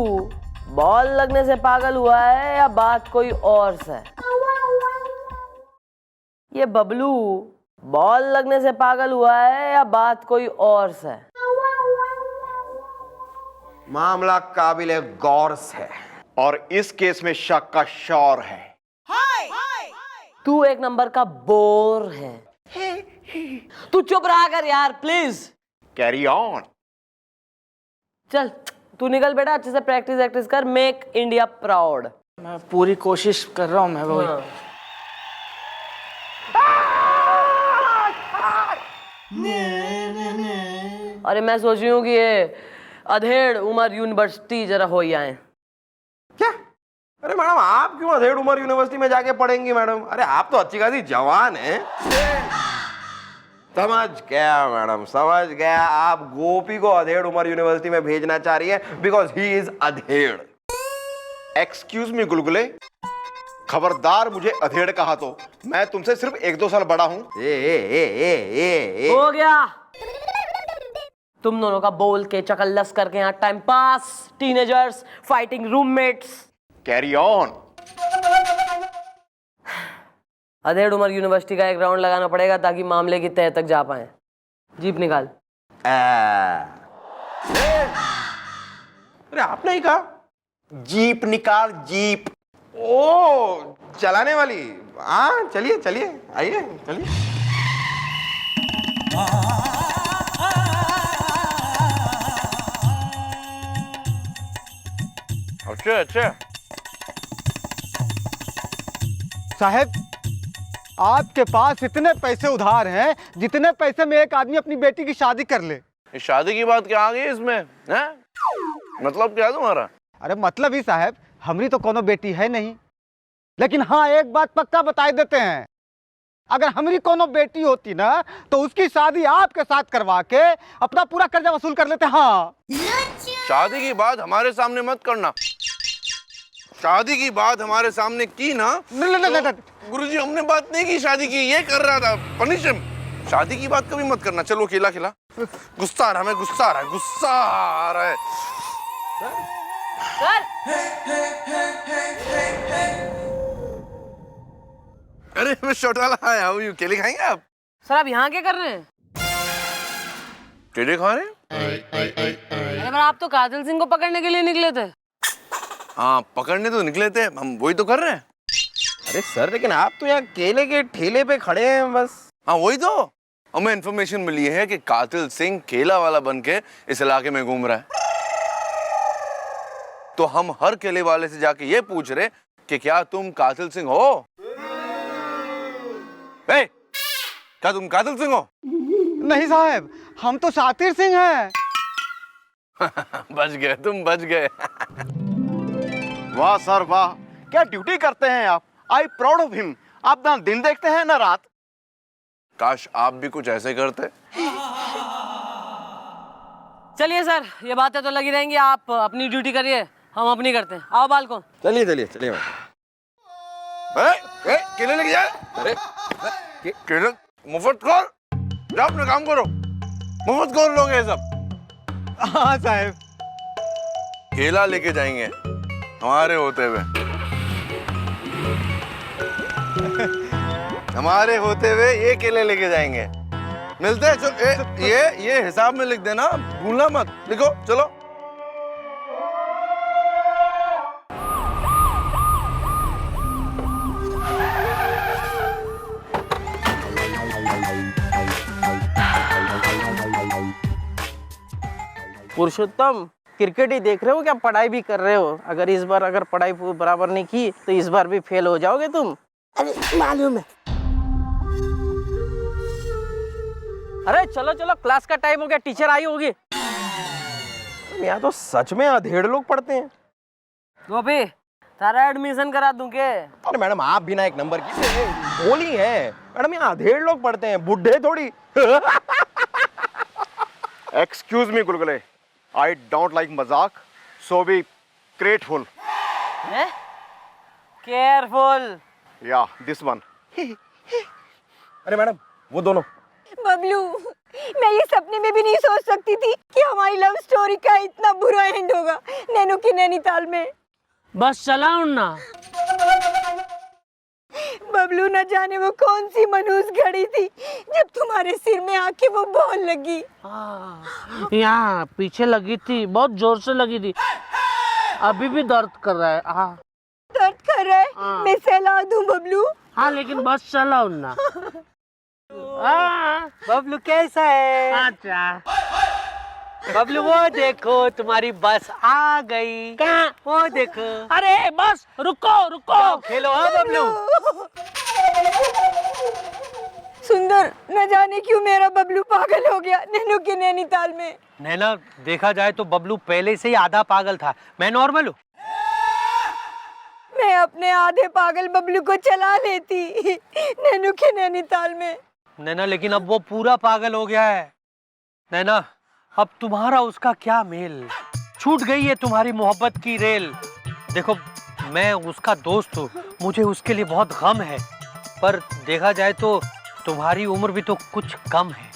बॉल लगने से पागल हुआ है या बात कोई और से। ये बबलू बॉल लगने से पागल हुआ है या बात कोई और से। मामला काबिले गौर है और इस केस में शक का शौर है। तू एक नंबर का बोर है। तू चुप रहा कर यार प्लीज। Carry on. चल तू निकल बेटा, अच्छे से प्रैक्टिस कर। Make India proud. मैं पूरी कोशिश कर रहा हूँ मैं भाई। अरे मैं सोच रही हूँ कि ये अधेड़ उमर यूनिवर्सिटी जरा हो ही आए। क्या? अरे मैडम आप क्यों अधेड़ उमर यूनिवर्सिटी में जाके पढ़ेंगी मैडम? अरे आप तो अच्छी खासी जवान हैं। समझ गया मैडम, समझ गया। आप गोपी को अधेड़ उमर यूनिवर्सिटी में भेजना चाह रही है बिकॉज ही इज अधेड़। एक्सक्यूज मी गुलगुले, खबरदार मुझे अधेड़ कहा तो मैं तुमसे सिर्फ 1-2 साल बड़ा हूं। हो गया तुम दोनों का बोल के चकल्लस करके यहाँ time pass. Teenagers, fighting roommates. Carry on. अधेड़ उमर यूनिवर्सिटी का एक राउंड लगाना पड़ेगा ताकि मामले की तह तक जा पाए। जीप निकाल। अरे आपने ही कहा जीप निकाल, जीप। ओ चलाने वाली। हाँ चलिए चलिए, आइए चलिए। अच्छा अच्छा। साहब आपके पास इतने पैसे उधार हैं जितने पैसे में एक आदमी अपनी बेटी की शादी कर ले। ये शादी की बात क्या आ गई इसमें है? मतलब क्या है तुम्हारा? अरे मतलब ही साहब, हमारी तो कोनो बेटी है नहीं, लेकिन हाँ एक बात पक्का बता देते हैं, अगर हमारी कोनो बेटी होती ना तो उसकी शादी आपके साथ करवा के अपना पूरा कर्जा वसूल कर लेते। हाँ शादी की बात हमारे सामने मत करना। शादी की बात हमारे सामने की ना तो गुरुजी हमने बात नहीं की शादी की, ये कर रहा था पनिश। शादी की बात कभी मत करना। चलो खिला खिला। गुस्सा आ रहा है, हमें गुस्सा आ रहा है, गुस्सा आ रहा है। अरे मैं चौटाला आया हूँ, यू केले खाएंगे आप? सर आप यहाँ क्या कर रहे हैं? केले खा रहे हैं? अरे आप तो कातिल सिंह को पकड़ने के लिए निकले थे। हाँ पकड़ने तो निकले थे, हम वही तो कर रहे हैं। अरे सर लेकिन आप तो यहाँ केले के ठेले पे खड़े हैं बस। हाँ वही तो, हमें इन्फॉर्मेशन मिली है कि कातिल सिंह केला वाला बन के इस इलाके में घूम रहा है। तो हम हर केले वाले से जाके ये पूछ रहे कि क्या तुम कातिल सिंह हो? ए, क्या तुम कातिल सिंह हो? नहीं साहब, हम तो शातिर सिंह हैं। बच गए, तुम बच गए। वाह सर वाह, क्या ड्यूटी करते हैं आप। I proud of him. आप ना दिन देखते हैं ना रात। काश आप भी कुछ ऐसे करते। चलिए सर, ये बातें तो लगी रहेंगी, आप अपनी ड्यूटी करिए, हम अपनी करते हैं। आओ बालको। चलिए चलिए चलिए। केले लेके जाए। अरे केले मुफ्त खोर, जाओ अपना काम करो। मुफ्त खोर लोग हैं सब। हाँ साहब। केला लेके जाएंगे हमारे होते हुए। हमारे होते हुए ये केले लेके जाएंगे। मिलते हैं। चलो ये हिसाब में लिख देना, भूलना मत। लिखो चलो। पुरुषोत्तम, क्रिकेट ही देख रहे हो क्या पढ़ाई भी कर रहे हो? अगर इस बार अगर पढ़ाई बराबर नहीं की तो इस बार भी फेल हो जाओगे तुम। अरे मालूम है। अरे चलो चलो, क्लास का टाइम हो गया, टीचर आई होगी। मैडम यहाँ तो सच में अधेड़ लोग पढ़ते हैं। गोपी तारा एडमिशन करा दूं के? अरे मैडम आप भी ना एक नंबर की बोली है। मैडम यहाँ अधेड़ लोग पढ़ते हैं, बुढ़े थोड़ी। Excuse me gulgule, I don't like mazak, so be grateful. Careful. या दिस वन। अरे मैडम वो दोनों। बबलू, मैं ये सपने में भी नहीं सोच सकती थी कि हमारी लव स्टोरी का इतना बुरा एंड होगा नैनो की नैनीताल में। बस चलाओ ना। बबलू, न जाने वो कौन सी मनहूस घड़ी थी जब तुम्हारे सिर में आके वो बॉल लगी। यहाँ पीछे लगी थी, बहुत जोर से लगी थी, अभी भी दर्द कर रहा है। हाँ दर्द कर रहा है? मैं सहला दूं बबलू? हाँ लेकिन बस चलाओ ना। बबलू कैसा है? अच्छा बबलू वो देखो तुम्हारी बस आ गई। कहाँ? वो देखो। अरे बस रुको रुको। खेलो हाँ बबलू। सुंदर, न जाने क्यों मेरा बबलू पागल हो गया नैनो के नैनीताल में। नैना देखा जाए तो बबलू पहले से ही आधा पागल था, मैं नॉर्मल हूँ। मैं अपने आधे पागल बबलू को चला लेती नैनो के नैनीताल में। नैना लेकिन अब वो पूरा पागल हो गया है। नैना अब तुम्हारा उसका क्या मेल, छूट गई है तुम्हारी मोहब्बत की रेल। देखो मैं उसका दोस्त हूँ, मुझे उसके लिए बहुत गम है, पर देखा जाए तो तुम्हारी उम्र भी तो कुछ कम है।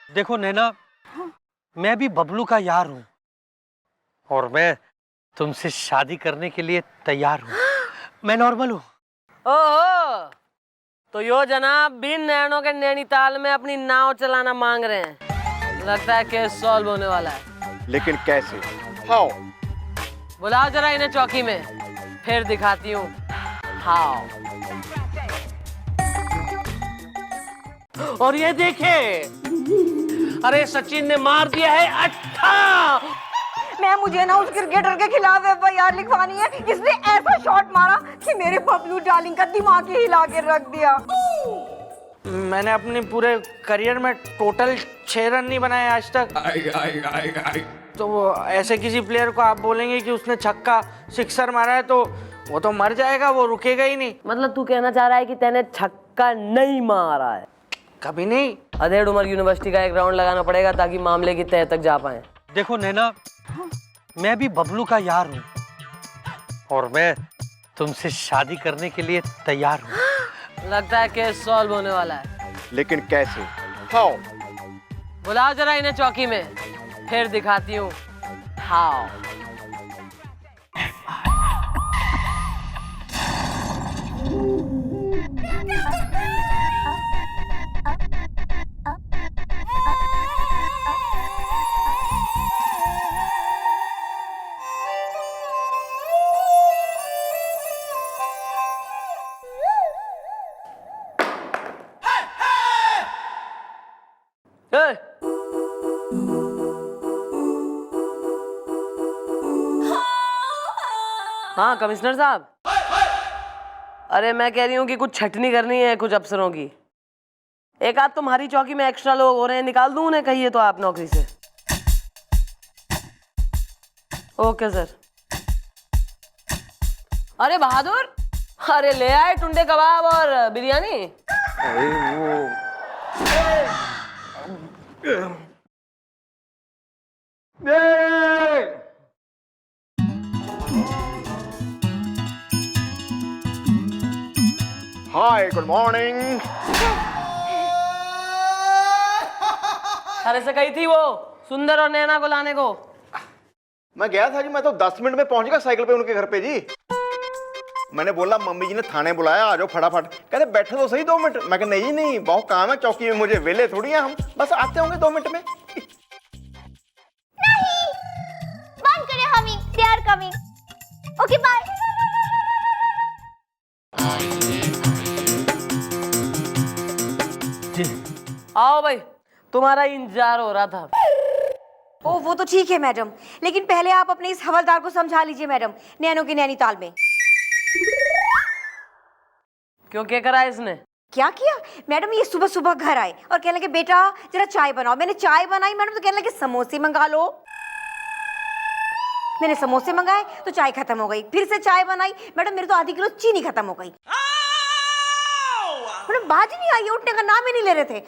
देखो नैना, मैं भी बबलू का यार हूँ और मैं तुमसे शादी करने के लिए तैयार हूँ। मैं नॉर्मल हूँ। ओहो, तो यो जनाब भी नैनो के नैनीताल में अपनी नाव चलाना मांग रहे हैं। लगता है केस सॉल्व होने वाला है। लेकिन कैसे? हाउ? बुलाओ जरा इन्हें चौकी में, फिर दिखाती हूँ हाउ। और ये देखे, अरे सचिन ने मार दिया है 8। मैं मुझे ना उस क्रिकेटर के खिलाफ FIR लिखवानी है जिसने ऐसा शॉट मारा कि मेरे बबलू डार्लिंग का दिमाग ही हिला के रख दिया। मैंने अपने पूरे करियर में टोटल 6 रन नहीं बनाए आज तक। तो वो ऐसे किसी प्लेयर को आप बोलेंगे कि उसने छक्का सिक्सर मारा है तो वो तो मर जाएगा, वो रुकेगा ही नहीं। मतलब तू कहना चाह रहा है कि तैने छक्का नहीं मारा है? कभी नहीं। अधेड़ उमर यूनिवर्सिटी का एक राउंड लगाना पड़ेगा ताकि मामले की तह तक जा पाए। देखो नैना, मैं भी बबलू का यार हूँ और मैं तुमसे शादी करने के लिए तैयार हूँ। लगता है केस सॉल्व होने वाला है। लेकिन कैसे? हाउ? बुलाओ जरा इन्हें चौकी में, फिर दिखाती हूँ हाउ। हाँ कमिश्नर साहब, अरे मैं कह रही हूँ कि कुछ छटनी करनी है कुछ अफसरों की। एक आध तुम्हारी चौकी में एक्स्ट्रा लोग हो रहे हैं, निकाल दूं उन्हें, कहिए तो आप नौकरी से। Okay sir. अरे बहादुर, अरे ले आए टुंडे कबाब और बिरयानी। अरे वो हाय गुड मॉर्निंग। अरे से कही थी वो सुंदर और नैना को लाने को। मैं गया था जी, मैं तो 10 मिनट में पहुंच गया साइकिल पे उनके घर पे जी। मैंने बोला मम्मी जी ने थाने बुलाया, आ जाओ फटाफट। कहते बैठे तो सही 2 मिनट। मैं कहा नहीं नहीं, बहुत काम है चौकी में, मुझे वेले थोड़ी है, हम बस आते होंगे 2 मिनट में। नहीं, बंद करें हमी, they are coming. Okay bye. आओ भाई, तुम्हारा इंतजार हो रहा था। ओ वो तो ठीक है मैडम, लेकिन पहले आप अपने इस हवलदार को समझा लीजिए मैडम, नैनो के नैनीताल में। क्यों क्या करा इसने? क्या किया मैडम? ये सुबह सुबह घर आए और कहने लगे बेटा जरा चाय बनाओ। मैंने चाय बनाई मैडम तो कहने लगे समोसे मंगा लो। मैंने समोसे मंगाए तो चाय खत्म हो गई। फिर से चाय बनाई मैडम, मेरे तो आधी किलो चीनी खत्म हो गई। मैडम बाज ही नहीं आई, उठने का नाम ही नहीं ले रहे थे।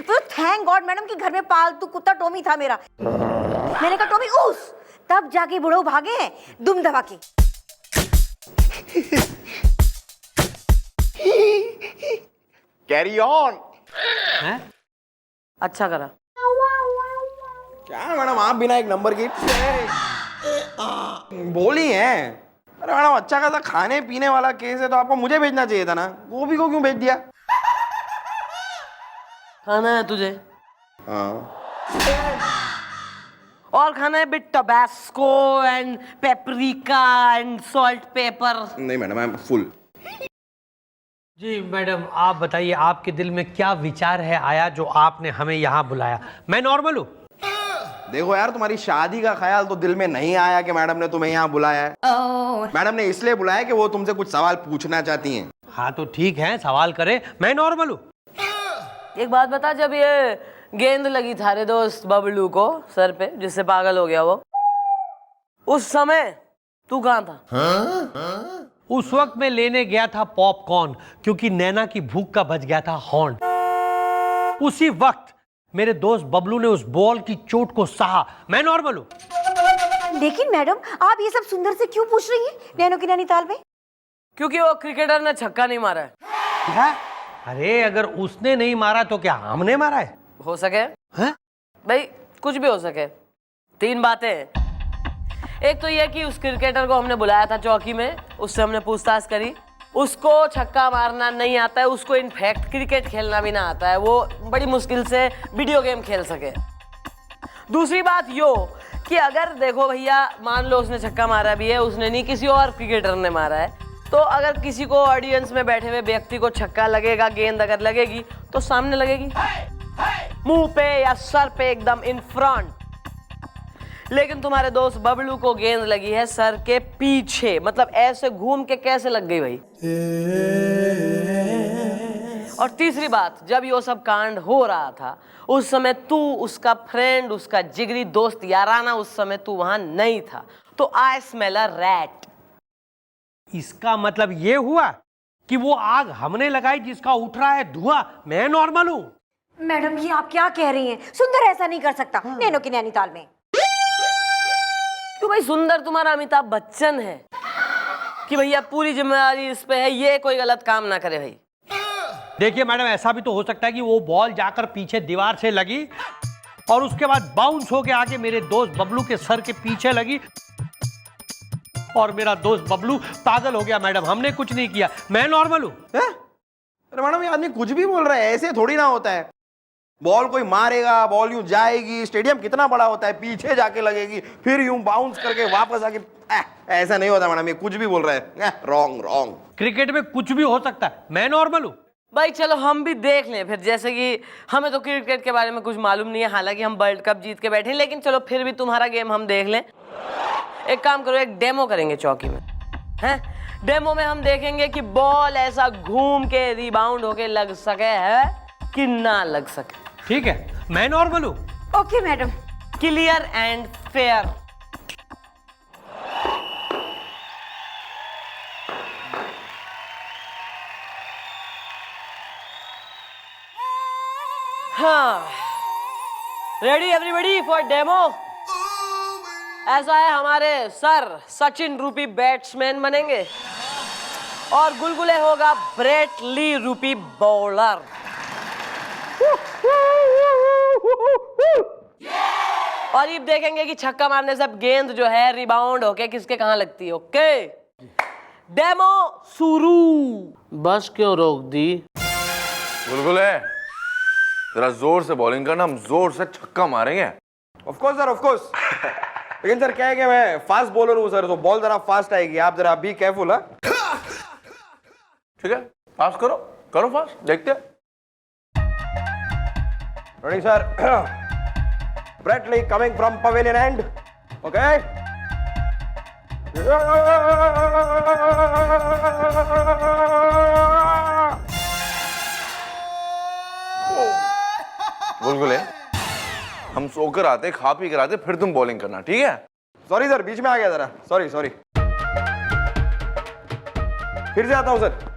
तो थैंक गॉड मैडम कि घर में पालतू कुत्ता टॉमी था मेरा। मैंने कहा टॉमी उस, तब जाके बुढ़ऊ भागे हैं दुम दबा के। Carry on. अच्छा करा। क्या मैडम आप बिना एक नंबर की बोली हैं? अरे मैडम अच्छा खासा खाने पीने वाला केस है तो आपको मुझे भेजना चाहिए था ना, गोभी को क्यों भेज दिया? खाना है तुझे? हाँ। और खाना है bit tabasco and paprika and salt pepper. नहीं मैडम आई एम फुल। जी मैडम आप बताइए आपके दिल में क्या विचार है आया जो आपने हमें यहाँ बुलाया? मैं नॉर्मल हूँ। देखो यार तुम्हारी शादी का ख्याल तो दिल में नहीं आया कि मैडम ने तुम्हें यहाँ बुलाया है। मैडम ने इसलिए बुलाया कि वो तुमसे कुछ सवाल पूछना चाहती हैं। हाँ तो ठीक है सवाल करें, मैं नॉर्मल हूँ। एक बात बता, जब ये गेंद लगी थारे दोस्त बबलू को सर पे जिससे पागल हो गया वो, उस समय तू कहाँ था? उस वक्त मैं लेने गया था पॉपकॉर्न क्योंकि नैना की भूख का बज गया था हॉर्न। उसी वक्त मेरे दोस्त बबलू ने उस बॉल की चोट को सहा। मैं नॉर्मल हूँ। लेकिन मैडम आप ये सब सुंदर से क्यों पूछ रही हैं नैनो की नैनीताल में? क्योंकि वो क्रिकेटर ने छक्का नहीं मारा है। क्या? अरे अगर उसने नहीं मारा तो क्या हमने मारा है? हो सके हैं? भाई कुछ भी हो सके। तीन बातें हैं। एक तो ये कि उस क्रिकेटर को हमने बुलाया था चौकी में, उससे हमने पूछताछ करी, उसको छक्का मारना नहीं आता है, उसको इनफैक्ट क्रिकेट खेलना भी ना आता है, वो बड़ी मुश्किल से वीडियो गेम खेल सके। दूसरी बात यो कि अगर देखो भैया मान लो उसने छक्का मारा भी है, उसने नहीं किसी और क्रिकेटर ने मारा है, तो अगर किसी को ऑडियंस में बैठे हुए व्यक्ति को छक्का लगेगा, गेंद अगर लगेगी तो सामने लगेगी, मुंह पे या सर पे एकदम इन फ्रंट। लेकिन तुम्हारे दोस्त बबलू को गेंद लगी है सर के पीछे, मतलब ऐसे घूम के कैसे लग गई भाई? और तीसरी बात, जब ये सब कांड हो रहा था उस समय तू उसका फ्रेंड, उसका जिगरी दोस्त याराना, उस समय तू वहां नहीं था, तो आई स्मेल अ रैट। इसका मतलब ये हुआ कि वो आग हमने लगाई जिसका उठ रहा है धुआं। मैं नॉर्मल हूँ। मैडम ये आप क्या कह रही हैं? सुंदर ऐसा नहीं कर सकता नैनो की नैनीताल में। क्यों भाई? सुंदर तुम्हारा अमिताभ बच्चन है कि भैया पूरी जिम्मेदारी इस पे है, ये कोई गलत काम ना करे भाई। देखिए मैडम ऐसा भी तो हो सकता है कि वो बॉल जाकर पीछे दीवार से लगी और उसके बाद बाउंस होके आके मेरे दोस्त बबलू के सर के पीछे लगी और मेरा दोस्त बबलू पागल हो गया। मैडम हमने कुछ नहीं किया, मैं नॉर्मल हूँ। अरे मैडम ये आदमी कुछ भी बोल रहा है, ऐसे थोड़ी ना होता है। बॉल कोई मारेगा, बॉल यूं जाएगी, स्टेडियम कितना बड़ा होता है, पीछे जाके लगेगी, फिर यूं बाउंस करके वापस आके, ऐसा नहीं होता मैडम, ये कुछ भी बोल रहा है। Wrong wrong. क्रिकेट में कुछ भी हो सकता है, मैं नॉर्मल हूँ। भाई चलो हम भी देख लें फिर, जैसे कि हमें तो क्रिकेट के बारे में कुछ मालूम नहीं है, हालांकि हम वर्ल्ड कप जीत के बैठे हैं, लेकिन चलो फिर भी तुम्हारा गेम हम देख लें। एक काम करो, एक डेमो करेंगे चौकी में, हैं? डेमो में हम देखेंगे कि बॉल ऐसा घूम के रिबाउंड होके लग सके है कि ना लग सके। ठीक है, मैं नॉर्मल हूँ। Okay madam. Clear and fair. हाँ, रेडी एवरीबॉडी फॉर डेमो? ऐसा है, हमारे सर सचिन रूपी बैट्समैन बनेंगे और गुलगुले होगा ब्रेट ली रूपी बॉलर। और ये देखेंगे कि छक्का मारने से अब गेंद जो है रिबाउंड होके किसके कहां लगती है। ओके, डेमो शुरू। बस क्यों रोक दी? गुलगुले जरा जोर से बॉलिंग करना, हम जोर से छक्का मारेंगे। Of course sir, of course. लेकिन सर क्या है कि मैं फास्ट बॉलर हूँ सर, तो बॉल जरा फास्ट आएगी, आप जरा बी केयरफुल। ठीक है, पास करो, करो फास्ट, देखते हैं। Ready sir. Brett Lee coming from pavilion end. Okay. कर आते, खा पी कर आते, फिर तुम बॉलिंग करना, ठीक है? सॉरी सर, बीच में आ गया जरा, सॉरी सॉरी। फिर से आता हूं सर।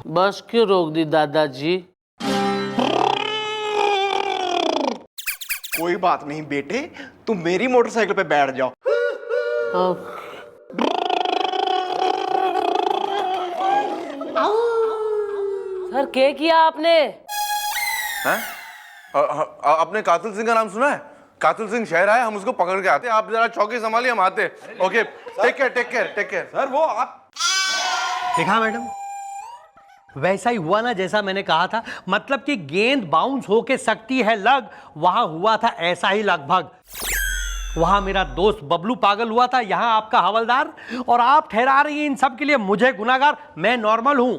बस क्यों रोक दी दादाजी? कोई बात नहीं बेटे, तुम मेरी मोटरसाइकिल पे बैठ जाओ। सर क्या किया आपने? हैं? आपने कातिल सिंह का नाम सुना है? कातिल सिंह शहर आए, हम उसको पकड़ के आते। आप जरा चौकी संभालिए, हम आते। Okay, take care take care take care. Sir वो आप देखा मैडम, वैसा ही हुआ ना जैसा मैंने कहा था। मतलब कि गेंद बाउंस होके सकती है लग, वहां हुआ था ऐसा ही लगभग। वहां मेरा दोस्त बबलू पागल हुआ था, यहां आपका हवलदार, और आप ठहरा रही हैं इन सब के लिए मुझे गुनाहगार। मैं नॉर्मल हूं।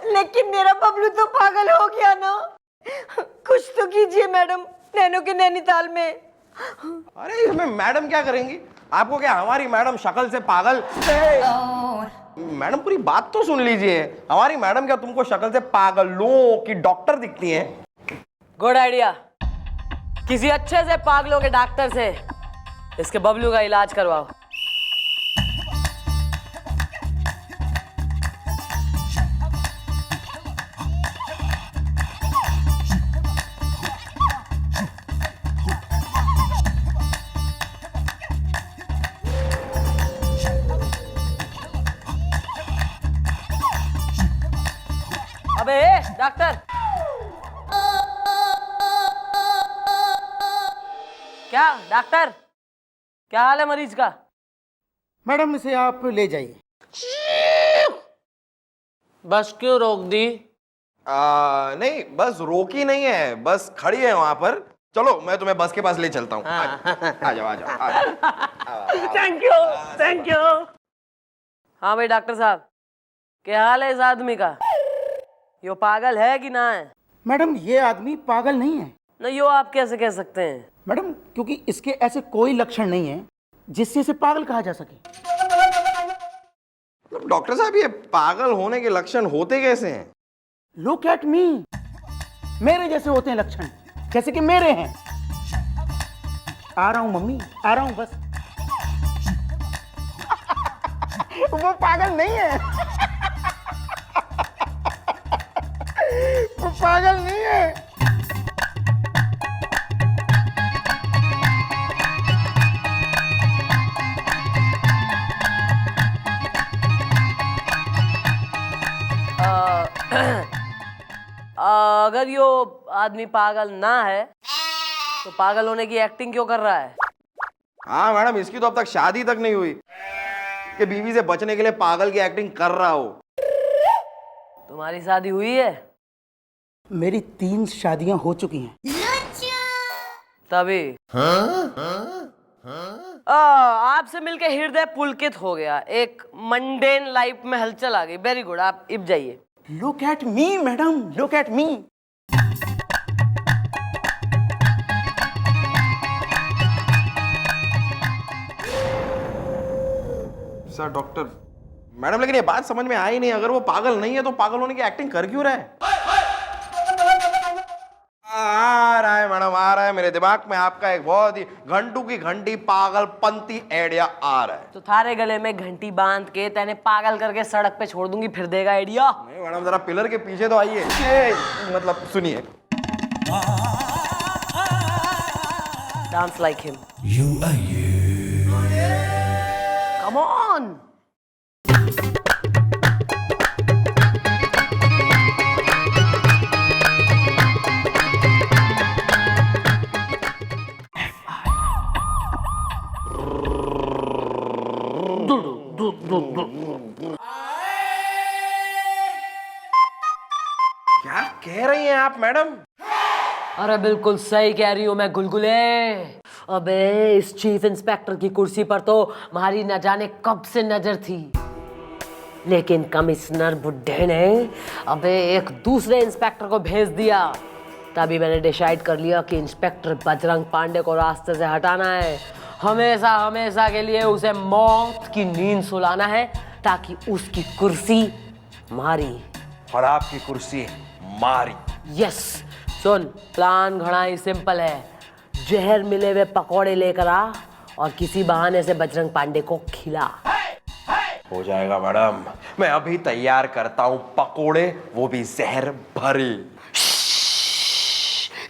लेकिन मेरा बबलू तो पागल हो गया ना। कुछ तो कीजिए मैडम, नैनो के नैनीताल में। अरे इसमें मैडम क्या करेंगी? आपको क्या हमारी मैडम शक्ल से पागल? मैडम पूरी बात तो सुन लीजिए। हमारी मैडम क्या तुमको शक्ल से पागलों की डॉक्टर दिखती है? Good idea. किसी अच्छे से पागलों के डॉक्टर से इसके बबलू का इलाज करवाओ। अबे डॉक्टर, क्या डॉक्टर, क्या हाल है मरीज का? मैडम इसे आप ले जाइए। बस क्यों रोक दी? नहीं, बस रोकी नहीं है, बस खड़ी है वहां पर। चलो मैं तुम्हें बस के पास ले चलता हूँ। आ जाओ आ जाओ। Thank you thank you. हाँ भाई डॉक्टर साहब, क्या हाल है इस आदमी का? यो पागल है कि ना है? मैडम ये आदमी पागल नहीं है। नहीं, यो आप कैसे कह सकते हैं? मैडम क्योंकि इसके ऐसे कोई लक्षण नहीं है जिससे इसे पागल कहा जा सके। डॉक्टर साहब ये पागल होने के लक्षण होते कैसे हैं? लुक एट मी, मेरे जैसे होते हैं लक्षण, जैसे कि मेरे हैं। आ रहा हूं मम्मी, आ रहा हूं बस। वो पागल नहीं है। वो पागल नहीं है। अगर यो आदमी पागल ना है तो पागल होने की एक्टिंग क्यों कर रहा है? हाँ मैडम, इसकी तो अब तक शादी तक नहीं हुई कि बीवी से बचने के लिए पागल की एक्टिंग कर रहा हो। तुम्हारी शादी हुई है? मेरी 3 शादियां हो चुकी हैं। तभी आपसे मिलके हृदय पुलकित हो गया, एक मंडेन लाइफ में हलचल आ गई। वेरी गुड, आप इब जाइए। Look at me madam, look at me. Sir doctor, madam लेकिन ये बात समझ में आई नहीं, अगर वो पागल नहीं है तो पागल होने की एक्टिंग कर क्यों रहा है? आ रहा है मैडम, आ रहा है मेरे दिमाग में आपका एक बहुत ही घंटू की घंटी पागलपंती आइडिया आ रहा है। तो थारे गले में घंटी बांध के तेने पागल करके सड़क पे छोड़ दूंगी, फिर देगा आइडिया? नहीं मैडम, जरा पिलर के पीछे तो आइए। मतलब सुनिए। Dance like him. Come on. क्या कह रही हैं आप मैडम? अरे बिल्कुल सही कह रही हूँ मैं गुलगुले। अबे इस चीफ इंस्पेक्टर की कुर्सी पर तो हमारी न जाने कब से नजर थी, लेकिन कमिश्नर बुड्ढे ने अबे एक दूसरे इंस्पेक्टर को भेज दिया। तभी मैंने डिसाइड कर लिया कि इंस्पेक्टर बजरंग पांडे को रास्ते से हटाना है, हमेशा हमेशा के लिए उसे मौत की नींद सुलाना है, ताकि उसकी कुर्सी मारी और आपकी कुर्सी मारी। यस। सुन, प्लान घड़ा ही सिंपल है। जहर मिले हुए पकौड़े लेकर आ और किसी बहाने से बजरंग पांडे को खिला। हो जाएगा मैडम, मैं अभी तैयार करता हूँ पकोड़े, वो भी जहर भरे।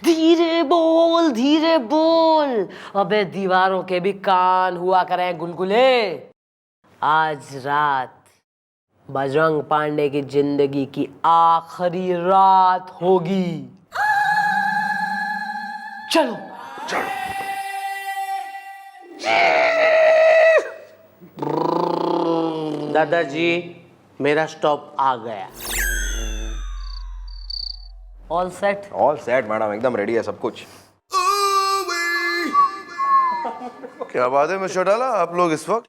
धीरे बोल, धीरे बोल। अबे दीवारों के भी कान हुआ करें गुलगुले। आज रात बजरंग पांडे की जिंदगी की आखिरी रात होगी। चलो चलो। दादाजी, मेरा स्टॉप आ गया। All set? All set madam, एकदम रेडी है सब कुछ। क्या बात है मिस्टर डाला, आप लोग इस वक्त?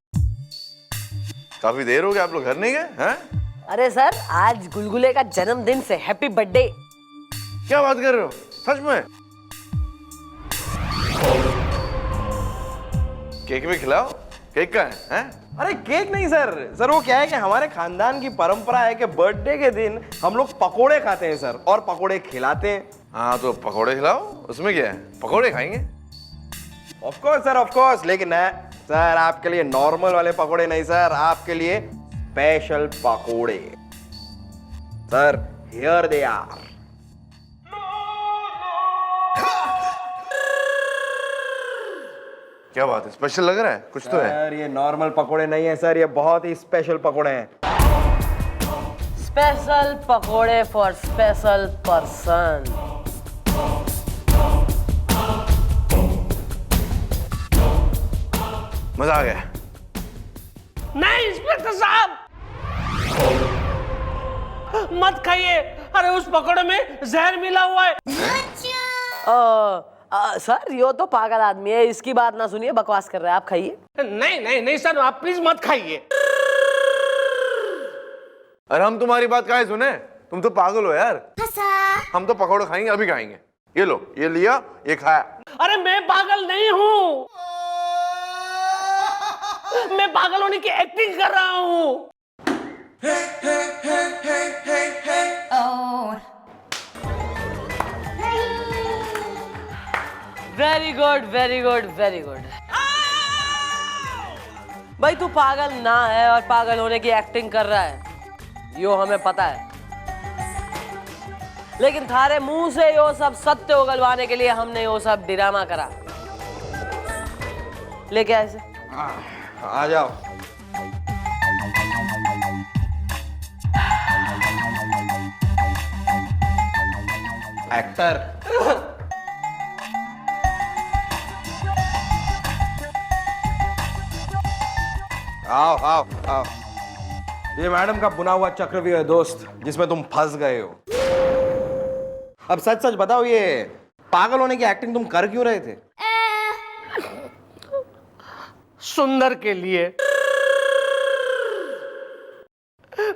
काफी देर हो गई, आप लोग घर नहीं गए हैं? अरे सर, आज गुलगुले का जन्मदिन से हैप्पी बर्थडे। क्या बात कर रहे हो, सच में? केक भी खिलाओ। केक का है? अरे केक नहीं सर, सर वो क्या है कि हमारे खानदान की परंपरा है कि बर्थडे के दिन हम लोग पकोड़े खाते हैं सर, और पकोड़े खिलाते हैं। हाँ तो पकोड़े खिलाओ, उसमें क्या है, पकोड़े खाएंगे। Of course sir, of course, लेकिन सर आपके लिए नॉर्मल वाले पकोड़े नहीं सर, आपके लिए स्पेशल पकोड़े। Sir here they are. क्या बात है, स्पेशल लग रहा है? कुछ तो है। सर ये नॉर्मल पकोड़े नहीं है सर, ये बहुत ही स्पेशल पकोड़े हैं। स्पेशल पकोड़े फॉर स्पेशल पर्सन। मजा आ गया? नहीं इंस्पेक्टर साहब, मत खाइए। अरे उस पकौड़े में जहर मिला हुआ है। सर यो तो पागल आदमी है, इसकी बात ना सुनिए, बकवास कर रहा है, आप खाइए। नहीं नहीं नहीं सर, आप प्लीज मत खाइए। अरे हम तुम्हारी बात काहे सुने, तुम तो पागल हो यार। हम तो पकौड़े खाएंगे, अभी खाएंगे। ये लो, ये लिया, ये खाया। अरे मैं पागल नहीं हूँ, मैं पागल होने की एक्टिंग कर रहा हूँ। Very good, very good, very good. भाई तू पागल ना है और पागल होने की एक्टिंग कर रहा है, यो हमें पता है। लेकिन थारे मुंह से यो सब सत्य उगलवाने के लिए हमने यो सब ड्रामा करा। लेके आए से आ जाओ। एक्टर। आओ आओ आओ। ये मैडम का बुना हुआ चक्रव्यूह है दोस्त, जिसमें तुम फंस गए हो। अब सच सच बताओ, ये पागल होने की एक्टिंग तुम कर क्यों रहे थे? सुंदर के लिए।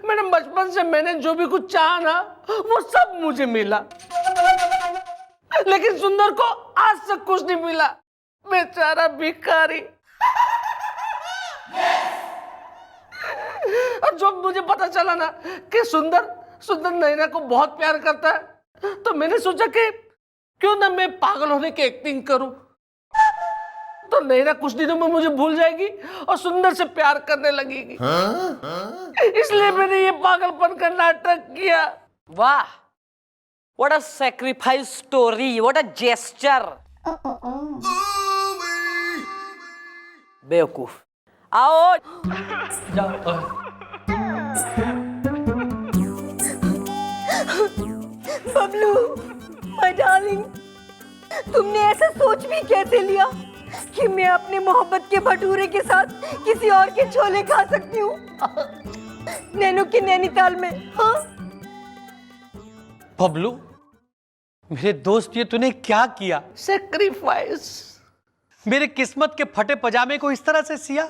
मैंने बचपन से मैंने जो भी कुछ चाहा ना, वो सब मुझे मिला, लेकिन सुंदर को आज तक कुछ नहीं मिला। बेचारा भिखारी। और जब मुझे पता चला ना कि सुंदर नैना को बहुत प्यार करता है, तो मैंने सोचा कि क्यों ना मैं पागल होने की एक्टिंग करूं, तो नैना कुछ दिनों में मुझे भूल जाएगी और सुंदर से प्यार करने लगेगी। इसलिए मैंने ये पागलपन का नाटक किया। वाह, what a sacrifice story, what a gesture. बेवकूफ। आओ जाओ। बबलू, माय डार्लिंग, तुमने ऐसा सोच भी कैसे लिया कि मैं अपने मोहब्बत के भटूरे के साथ किसी और के छोले खा सकती हूँ नैनो के नैनीताल में? हाँ? बबलू, मेरे दोस्त, ये तूने क्या किया? सैक्रिफाइस। मेरे किस्मत के फटे पजामे को इस तरह से सिया।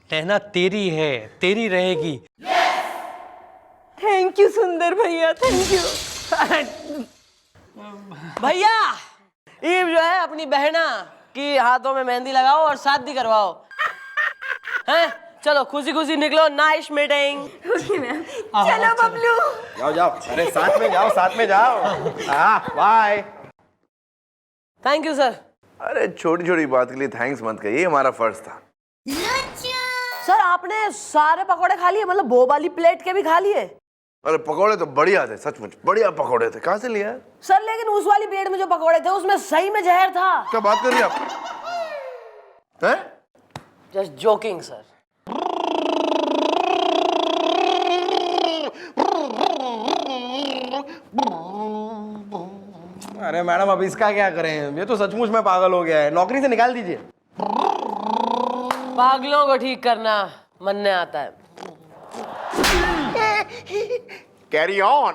नैना तेरी है, तेरी रहेगी। थैंक यू सुंदर भैया, थैंक यू। भैया ये जो है अपनी बहना की हाथों में मेहंदी लगाओ और शादी करवाओ, हैं? चलो खुशी खुशी निकलो, नाइस मीटिंग। चलो बबलू। जाओ जाओ, अरे साथ में जाओ, साथ में जाओ। हाँ बाय। Thank you sir. अरे छोटी छोटी बात के लिए थैंक्स मत कहिए, हमारा फर्ज था। सर आपने सारे पकौड़े खा लिए, मतलब वो वाली प्लेट के भी खा लिए? अरे पकौड़े तो बढ़िया थे, सचमुच बढ़िया पकौड़े थे। कहाँ से लिया है? सर लेकिन उस वाली प्लेट में जो पकौड़े थे उसमें सही में जहर था। क्या बात कर रही हैं आप? हैं? Just joking sir. अरे मैडम अब इसका क्या करें, ये तो सचमुच में पागल हो गया है, नौकरी से निकाल दीजिए। पागलों को ठीक करना मन में आता है। Carry on.